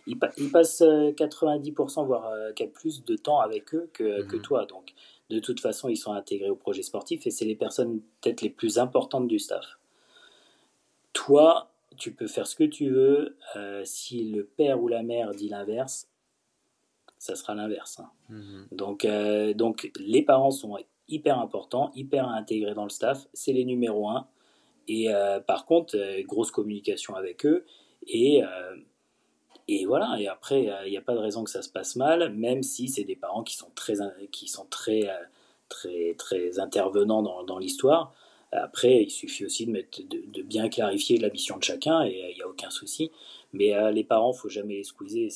Ils passent 90%, voire plus de temps avec eux que Mhm. toi. Donc, de toute façon, ils sont intégrés au projet sportif et c'est les personnes peut-être les plus importantes du staff. Toi, tu peux faire ce que tu veux. Si le père ou la mère dit l'inverse, ça sera l'inverse, hein. Mhm. Donc, les parents sont hyper importants, hyper intégrés dans le staff. C'est les numéros un. Et par contre, grosse communication avec eux. Et, euh, et voilà. Et après, il n'y a pas de raison que ça se passe mal, même si c'est des parents qui sont très intervenants dans l'histoire. Après, il suffit aussi de bien clarifier la mission de chacun et il n'y a aucun souci. Mais les parents, faut jamais les squeezer.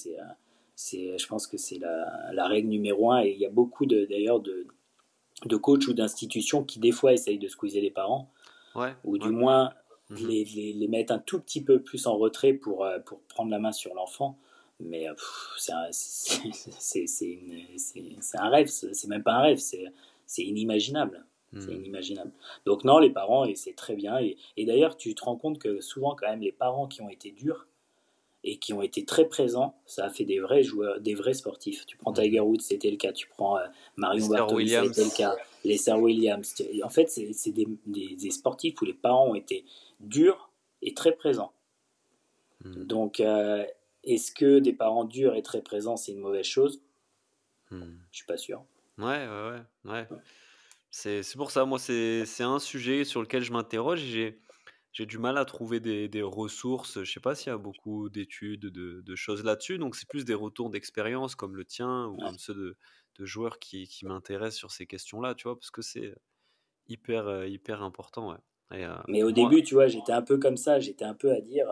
Je pense que c'est la règle numéro un. Et il y a beaucoup d'ailleurs de coachs ou d'institutions qui des fois essayent de squeezer les parents Ouais, ou ouais. du moins Mhm. les mettre un tout petit peu plus en retrait pour prendre la main sur l'enfant. Mais c'est un rêve, c'est même pas un rêve, c'est inimaginable. C'est Mhm. inimaginable. Donc non, les parents, et c'est très bien. Et d'ailleurs, tu te rends compte que souvent, quand même, les parents qui ont été durs, et qui ont été très présents. Ça a fait des vrais joueurs, des vrais sportifs. Tu prends Tiger Mhm. Woods, c'était le cas. Tu prends Marion Lester Bartoli, ça a été le Williams. cas. Lester Williams. En fait, c'est des sportifs où les parents ont été durs et très présents. Mhm. Donc, est-ce que des parents durs et très présents, c'est une mauvaise chose? Mhm. Je suis pas sûr. Ouais, ouais, ouais, ouais. C'est pour ça, moi, c'est un sujet sur lequel je m'interroge. J'ai du mal à trouver des ressources. Je sais pas s'il y a beaucoup d'études, de choses là-dessus. Donc, c'est plus des retours d'expérience comme le tien ou Ouais. comme ceux de joueurs qui m'intéressent sur ces questions-là, tu vois, parce que c'est hyper, hyper important, ouais. Et Mais au moi, début, tu vois, j'étais un peu comme ça. J'étais un peu à dire,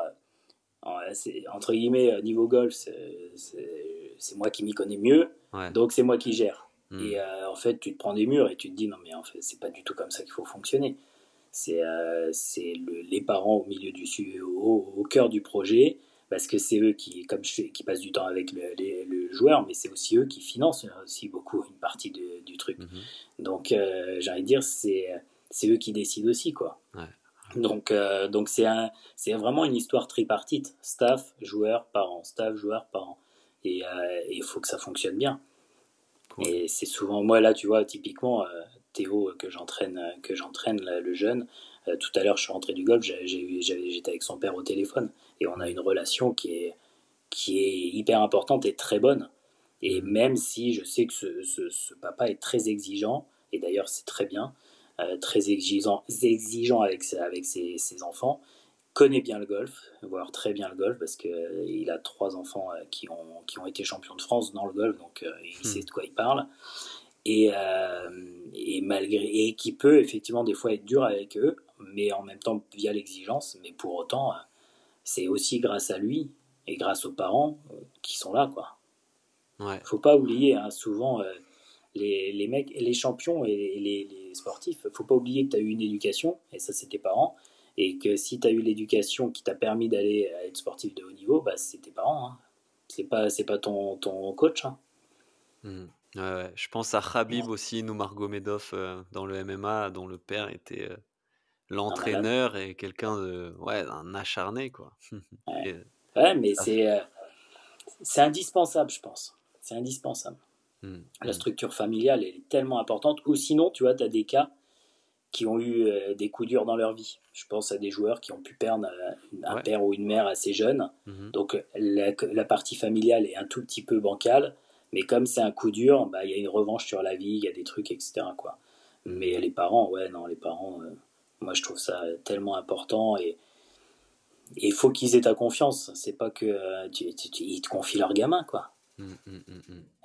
entre guillemets, niveau golf, c'est moi qui m'y connais mieux, ouais. donc c'est moi qui gère. Et Hmm. en fait, tu te prends des murs et tu te dis, non, mais en fait, c'est pas du tout comme ça qu'il faut fonctionner. C'est les parents au milieu au cœur du projet. parce que c'est eux qui passent du temps avec le joueur, mais c'est aussi eux qui financent aussi beaucoup une partie du truc. Donc, j'ai envie de dire, c'est eux qui décident aussi, quoi. Ouais. Donc c'est vraiment une histoire tripartite, staff, joueur, parents, staff, joueur, parents. Et il faut que ça fonctionne bien. Cool. Et c'est souvent, moi là, tu vois, typiquement, Théo, que j'entraîne là, le jeune, tout à l'heure, je suis rentré du golf, j'étais avec son père au téléphone. Et on a une relation qui est hyper importante et très bonne. Et même si je sais que ce papa est très exigeant, et d'ailleurs c'est très bien, très exigeant avec ses enfants, connaît bien le golf, voire très bien le golf, parce qu'il a 3 enfants qui ont été champions de France dans le golf, donc il sait de quoi il parle. Et qui peut effectivement des fois être dur avec eux, mais en même temps via l'exigence, mais pour autant, c'est aussi grâce à lui et grâce aux parents qui sont là, quoi. Ouais. Faut pas oublier, hein, souvent, les mecs, les champions et les sportifs, faut pas oublier que tu as eu une éducation, et ça c'est tes parents, et que si tu as eu l'éducation qui t'a permis d'aller être sportif de haut niveau, bah, c'est tes parents. Hein. C'est pas ton coach. Hein. Ouais. Je pense à Khabib aussi, Nurmagomedov dans le MMA, dont le père était l'entraîneur et quelqu'un un acharné, quoi. Ouais, Et, ouais mais ça c'est indispensable, je pense. C'est indispensable. La structure familiale elle est tellement importante. Ou sinon, tu vois, tu as des cas qui ont eu des coups durs dans leur vie. Je pense à des joueurs qui ont pu perdre un père ou une mère assez jeune. Donc la partie familiale est un tout petit peu bancale, mais comme c'est un coup dur, bah, y a une revanche sur la vie, il y a des trucs, etc. Quoi. Mais les parents, moi je trouve ça tellement important et il faut qu'ils aient ta confiance. C'est pas que ils te confient leur gamin, quoi.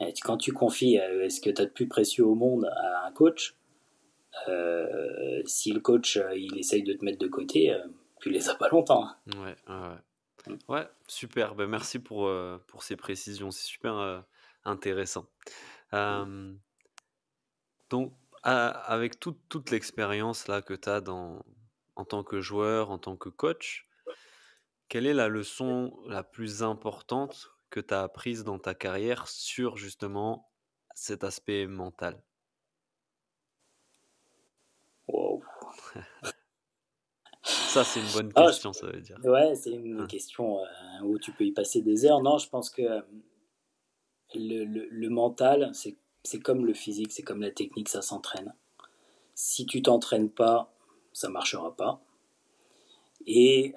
Et quand tu confies ce que tu as de plus précieux au monde à un coach, si le coach il essaye de te mettre de côté, tu les as pas longtemps. Ouais, super. Ben, merci pour ces précisions. C'est super intéressant. Donc, avec toute l'expérience là que tu as en tant que joueur, en tant que coach, quelle est la leçon la plus importante que tu as apprise dans ta carrière sur justement cet aspect mental? Wow. Ça, c'est une bonne Ah, question, ça veut dire. ouais, c'est une question où tu peux y passer des heures. Non, je pense que le mental, c'est comme le physique, c'est comme la technique, ça s'entraîne. Si tu t'entraînes pas, ça marchera pas. Et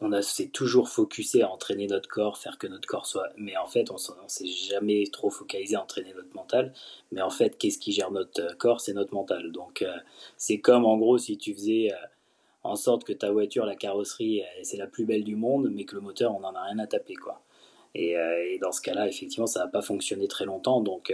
on s'est toujours focusé à entraîner notre corps, faire que notre corps soit. Mais en fait, on s'est jamais trop focalisé à entraîner notre mental. Mais en fait, qu'est-ce qui gère notre corps? C'est notre mental. Donc, c'est comme en gros si tu faisais en sorte que ta voiture, la carrosserie, c'est la plus belle du monde, mais que le moteur, on n'en a rien à taper, quoi. Et dans ce cas-là, effectivement, ça va pas fonctionner très longtemps. Donc,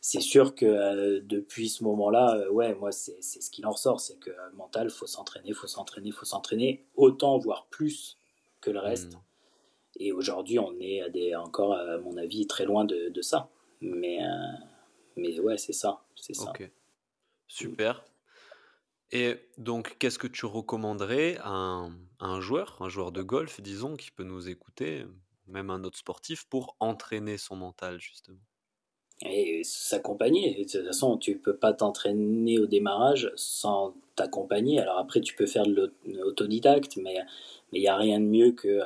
c'est sûr que depuis ce moment-là, ouais, moi, c'est ce qu'il en ressort, c'est que mental, faut s'entraîner, faut s'entraîner, faut s'entraîner, autant, voire plus que le reste. Et aujourd'hui, on est encore, à mon avis, très loin de ça. Mais ouais, c'est ça. Ok, super. Et donc, qu'est-ce que tu recommanderais à un joueur de golf, disons, qui peut nous écouter, même un autre sportif, pour entraîner son mental, justement? Et s'accompagner. De toute façon, tu peux pas t'entraîner au démarrage sans t'accompagner. Alors après, tu peux faire de l'autodidacte, mais il n'y a rien de mieux que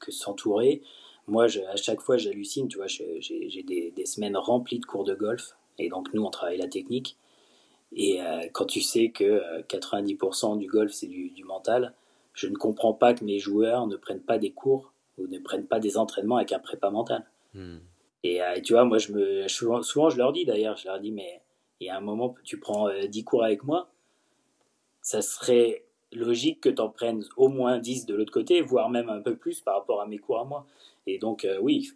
s'entourer. Moi, à chaque fois, j'hallucine. Tu vois, j'ai des semaines remplies de cours de golf. Et donc, nous, on travaille la technique. Et quand tu sais que 90% du golf, c'est du mental, je ne comprends pas que mes joueurs ne prennent pas des cours ou ne prennent pas des entraînements avec un prépa mental. Et tu vois, moi, souvent, je leur dis d'ailleurs, je leur dis, mais il y a un moment, tu prends 10 cours avec moi, ça serait logique que tu en prennes au moins 10 de l'autre côté, voire même un peu plus par rapport à mes cours à moi. Et donc, oui,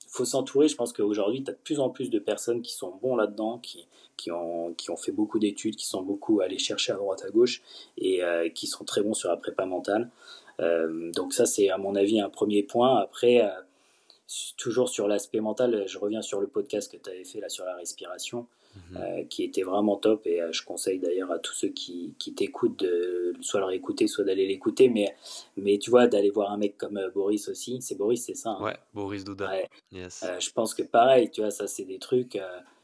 il faut s'entourer. Je pense qu'aujourd'hui, tu as de plus en plus de personnes qui sont bons là-dedans, qui ont fait beaucoup d'études, qui sont beaucoup allés chercher à droite à gauche et qui sont très bons sur la prépa mentale. Donc ça, c'est à mon avis un premier point. Après, toujours sur l'aspect mental, je reviens sur le podcast que tu avais fait là sur la respiration. Mhm. qui était vraiment top. Et je conseille d'ailleurs à tous ceux qui t'écoutent de soit le réécouter, soit d'aller l'écouter. Mais tu vois, d'aller voir un mec comme Boris aussi. C'est Boris, c'est ça, hein? Ouais, Boris Douda. Ouais. Yes. Je pense que pareil, tu vois, ça c'est des trucs,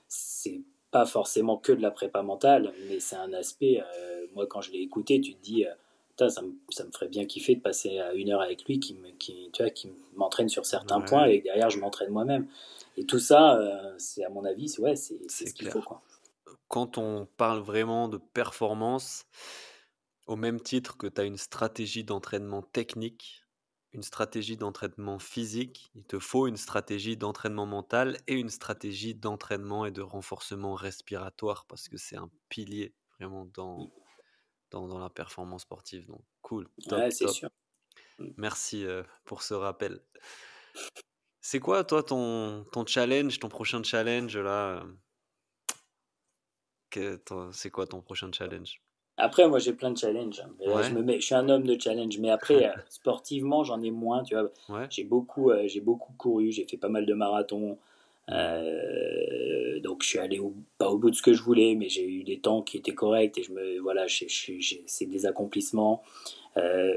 c'est pas forcément que de la prépa mentale, mais c'est un aspect, moi quand je l'ai écouté, tu te dis, putain, ça me ferait bien kiffer de passer 1 heure avec lui tu vois, qui m'entraîne sur certains points Ouais, et que derrière je m'entraîne moi-même. Et tout ça, c'est à mon avis, ouais, c'est c'est ce qu'il faut, clair. quoi. Quand on parle vraiment de performance, au même titre que tu as une stratégie d'entraînement technique, une stratégie d'entraînement physique, il te faut une stratégie d'entraînement mental et une stratégie d'entraînement et de renforcement respiratoire parce que c'est un pilier vraiment dans la performance sportive. Donc, cool, top, Ouais, c'est top. sûr. Merci pour ce rappel. C'est quoi, toi, ton challenge, ton prochain challenge là c'est quoi ton prochain challenge? Après, moi, j'ai plein de challenges, hein. Mais là, Ouais, je suis un homme de challenge. Mais après, sportivement, j'en ai moins. Tu vois, ouais. j'ai beaucoup couru. J'ai fait pas mal de marathons. Hmm. Donc, je suis allé pas au bout de ce que je voulais, mais j'ai eu des temps qui étaient corrects. Et voilà, c'est des accomplissements.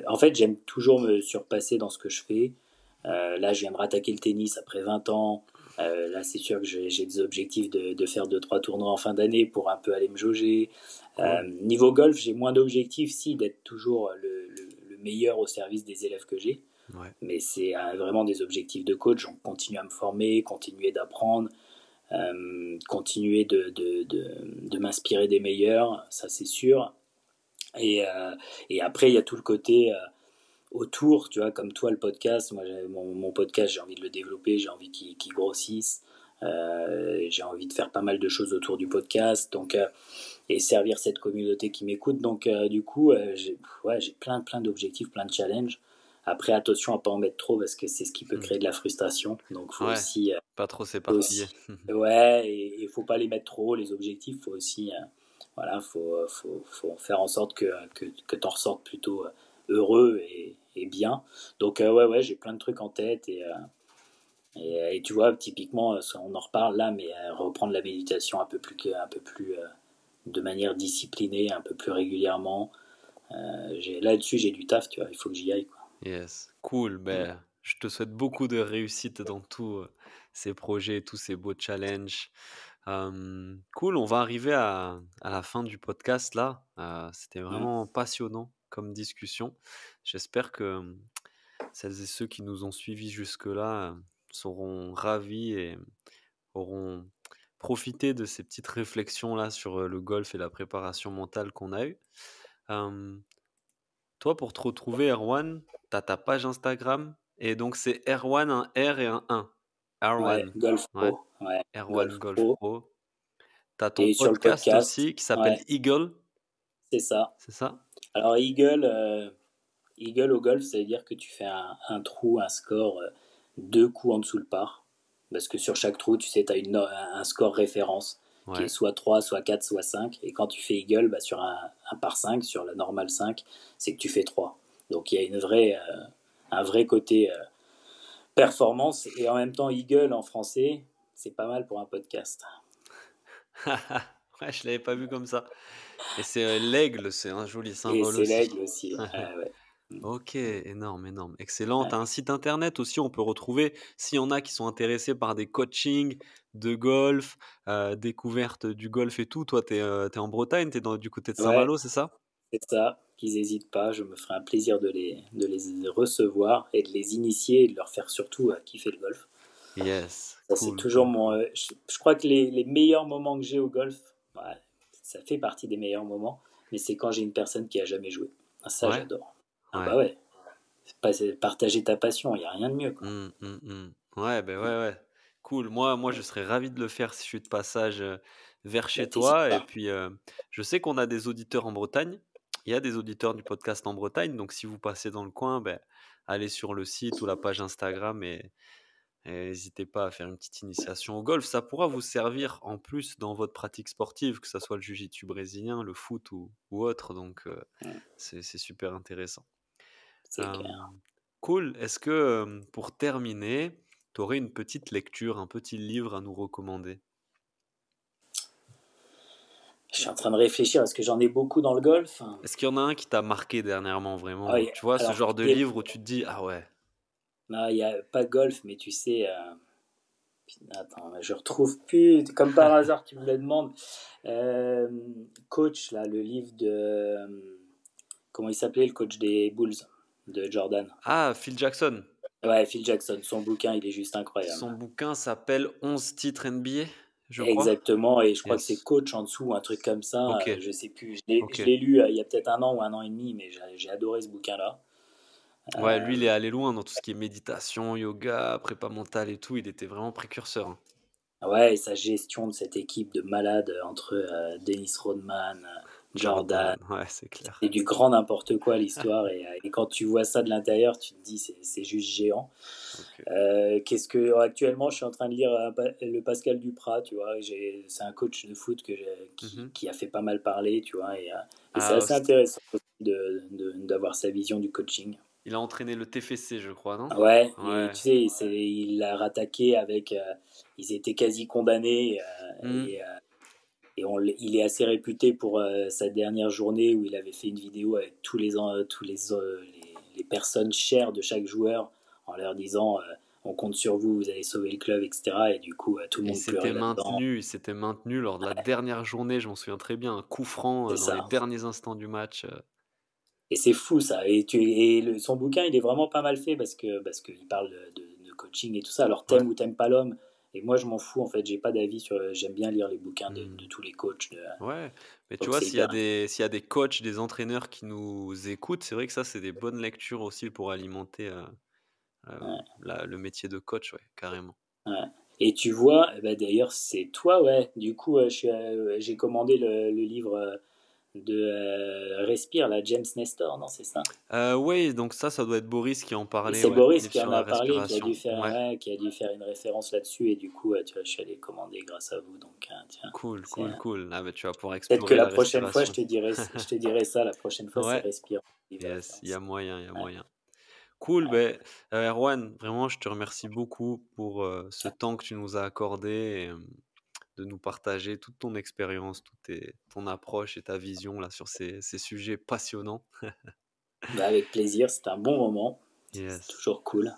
En fait, j'aime toujours me surpasser dans ce que je fais. Là, je viens de rattaquer le tennis après 20 ans. Là, c'est sûr que j'ai des objectifs de faire 2 3 tournois en fin d'année pour un peu aller me jauger. Cool. Niveau golf, j'ai moins d'objectifs, si, d'être toujours le meilleur au service des élèves que j'ai. Ouais. Mais c'est vraiment des objectifs de coach. On continue à me former, continuer d'apprendre, continuer de m'inspirer des meilleurs, ça c'est sûr. Et, euh, et après, il y a tout le côté autour, tu vois, comme toi, le podcast. Moi, mon podcast, j'ai envie de le développer, j'ai envie qu'il grossisse. J'ai envie de faire pas mal de choses autour du podcast. Donc, et servir cette communauté qui m'écoute. Donc, du coup, j'ai plein d'objectifs, plein de challenges. Après, attention à pas en mettre trop parce que c'est ce qui peut Hmm. créer de la frustration. Donc, Ouais, pas trop faut s'éparpiller. aussi, ouais, et faut pas les mettre trop. Les objectifs, faut aussi, voilà, faut faire en sorte que t'en ressortes plutôt heureux et bien. Donc, ouais, j'ai plein de trucs en tête et tu vois, typiquement, on en reparle là, mais reprendre la méditation un peu plus de manière disciplinée, un peu plus régulièrement. Là-dessus, j'ai du taf, tu vois, il faut que j'y aille, quoi. Yes, cool. Ben, je te souhaite beaucoup de réussite dans tous ces projets, tous ces beaux challenges. Cool, on va arriver à la fin du podcast là. C'était Mm. vraiment passionnant comme discussion. J'espère que celles et ceux qui nous ont suivis jusque-là seront ravis et auront profité de ces petites réflexions là sur le golf et la préparation mentale qu'on a eue. Euh, Toi, pour te retrouver, Erwan, t'as ta page Instagram. Et donc, c'est Erwan, un R et un 1. Ouais, Erwan. Golf Ouais. Pro, ouais, Erwan Golf Golf Pro. Pro. T'as ton Et sur le podcast podcast, aussi qui s'appelle ouais, Eagle. c'est ça. C'est ça? Alors, Eagle au golf, ça veut dire que tu fais un trou, un score, 2 coups en dessous le par. Parce que sur chaque trou, tu sais, tu as un score référence qui est Ouais. soit 3 soit 4 soit 5. Et quand tu fais Eagle, bah, sur un par 5 sur la normale 5 c'est que tu fais 3. Donc il y a un vrai côté performance. Et en même temps, Eagle en français, c'est pas mal pour un podcast. Ouais, je l'avais pas vu comme ça. Et c'est l'aigle, c'est un joli Et symbole c'est aussi. l'aigle aussi. Ouais. Ok, énorme, énorme. Excellent. Tu Ouais. as un site internet aussi, on peut retrouver, s'il y en a qui sont intéressés par des coachings de golf, découverte du golf et tout. Toi, tu es, en Bretagne, tu es du côté de Ouais, Saint-Malo, c'est ça? c'est ça, qu'ils n'hésitent pas. Je me ferai un plaisir de les recevoir et de les initier et de leur faire surtout kiffer le golf. Yes, Ça, c'est cool, toujours cool, mon. cool. Je crois que les meilleurs moments que j'ai au golf, ouais, ça fait partie des meilleurs moments, mais c'est quand j'ai une personne qui a jamais joué. Ah, ça, Ouais, j'adore. Ah ouais. bah ouais, c'est partager ta passion, il n'y a rien de mieux, quoi. Ouais, ben ouais, ouais. Cool. Moi, je serais ravi de le faire si je suis de passage vers Bah, chez t'hésites toi. Et pas. puis, je sais qu'on a des auditeurs en Bretagne. Il y a des auditeurs du podcast en Bretagne. Donc, si vous passez dans le coin, ben, allez sur le site ou la page Instagram et n'hésitez pas à faire une petite initiation au golf. Ça pourra vous servir en plus dans votre pratique sportive, que ce soit le jiu-jitsu brésilien, le foot ou autre. Donc, Mm, c'est super intéressant. c'est Euh, clair. cool. Est-ce que pour terminer, tu aurais une petite lecture, un petit livre à nous recommander? Je suis en train de réfléchir parce que j'en ai beaucoup dans le golf. Est-ce qu'il y en a un qui t'a marqué dernièrement, Ah vraiment? oui, Tu vois, ce alors, genre de livre où tu te dis, ah ouais. non, il n'y a pas golf, mais tu sais, attends, je retrouve plus, comme par hasard, tu me le demandes. Euh, Coach, là, le livre comment il s'appelait, le coach des Bulls de Jordan. Ah, Phil Jackson. Ouais, Phil Jackson, son bouquin, il est juste incroyable. Son bouquin s'appelle 11 titres NBA, je crois. Exactement, et je crois que c'est Yes. coach en dessous, un truc comme ça, Ok, je sais plus. ok. Je l'ai lu il y a peut-être un an ou un an et demi, mais j'ai adoré ce bouquin-là. Ouais, lui, il est Euh, allé loin dans tout ce qui est méditation, yoga, prépa mentale et tout. Il était vraiment précurseur, hein. ouais, et sa gestion de cette équipe de malades entre Dennis Rodman, Jordan, Jordan, ouais, c'est clair. c'est du grand n'importe quoi l'histoire, et quand tu vois ça de l'intérieur, tu te dis c'est juste géant. Ok. Qu'est-ce que actuellement je suis en train de lire le Pascal Duprat, tu vois, c'est un coach de foot Mhm. qui a fait pas mal parler, tu vois, et c'est Ah, assez intéressant aussi d'avoir sa vision du coaching. il a entraîné le TFC, je crois, non? Ouais, et Ouais. tu sais, il l'a rattaqué avec, ils étaient quasi condamnés, Hmm. il est assez réputé pour sa dernière journée où il avait fait une vidéo avec les personnes chères de chaque joueur en leur disant on compte sur vous, vous allez sauver le club, etc. Et du coup, tout le Et monde pleurait là-dedans. il s'était maintenu lors de la dernière journée, je m'en souviens très bien, un coup franc C'est dans les ça. derniers instants du match. Et c'est fou ça. Son bouquin, il est vraiment pas mal fait parce qu'il parle de coaching et tout ça. Alors Ouais. t'aimes ou t'aimes pas l'homme. Et moi, je m'en fous en fait. J'ai pas d'avis sur. J'aime bien lire les bouquins Hmm. de tous les coachs. Ouais, mais tu Donc vois, c'est hyper. s'il y a des coachs, des entraîneurs qui nous écoutent, c'est vrai que ça, c'est des bonnes lectures aussi pour alimenter Ouais. le métier de coach, ouais, carrément. Ouais. Et tu vois, eh ben, d'ailleurs, c'est toi, ouais. Du coup, j'ai commandé le livre de Respire, la James Nestor, non, c'est ça? Ouais, donc ça doit être Boris qui en Et parlait, c'est ouais, Boris livre qui sur en la a parlé, respiration. Ouais, qui a dû faire une référence là-dessus. Et du coup, tu vois, je suis allé commander grâce à vous. Donc, tiens, cool, c'est, cool, cool. Ah, bah, tu vas pouvoir peut-être que explorer la la prochaine fois, respiration. je te dirai ça. La prochaine fois, c'est Ouais, Respire, livre de yes, il y référence. a moyen, il y a Ouais, moyen. Cool, ouais. ben, Erwan, vraiment, je te remercie beaucoup pour ce temps que tu nous as accordé et de nous partager toute ton expérience, ton approche et ta vision là sur ces sujets passionnants. Bah, avec plaisir, c'était un bon moment. C'est Yes. toujours cool.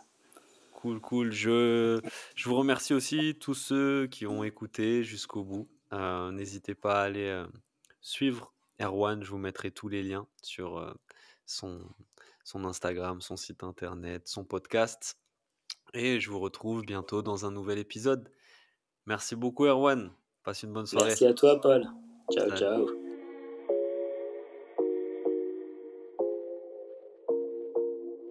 Cool, cool. Je vous remercie aussi tous ceux qui ont écouté jusqu'au bout. N'hésitez pas à aller suivre Erwan. Je vous mettrai tous les liens sur son, son Instagram, son site internet, son podcast. Et je vous retrouve bientôt dans un nouvel épisode. Merci beaucoup, Erwan. Passe une bonne soirée. Merci à toi, Paul. Ciao, Salut. ciao.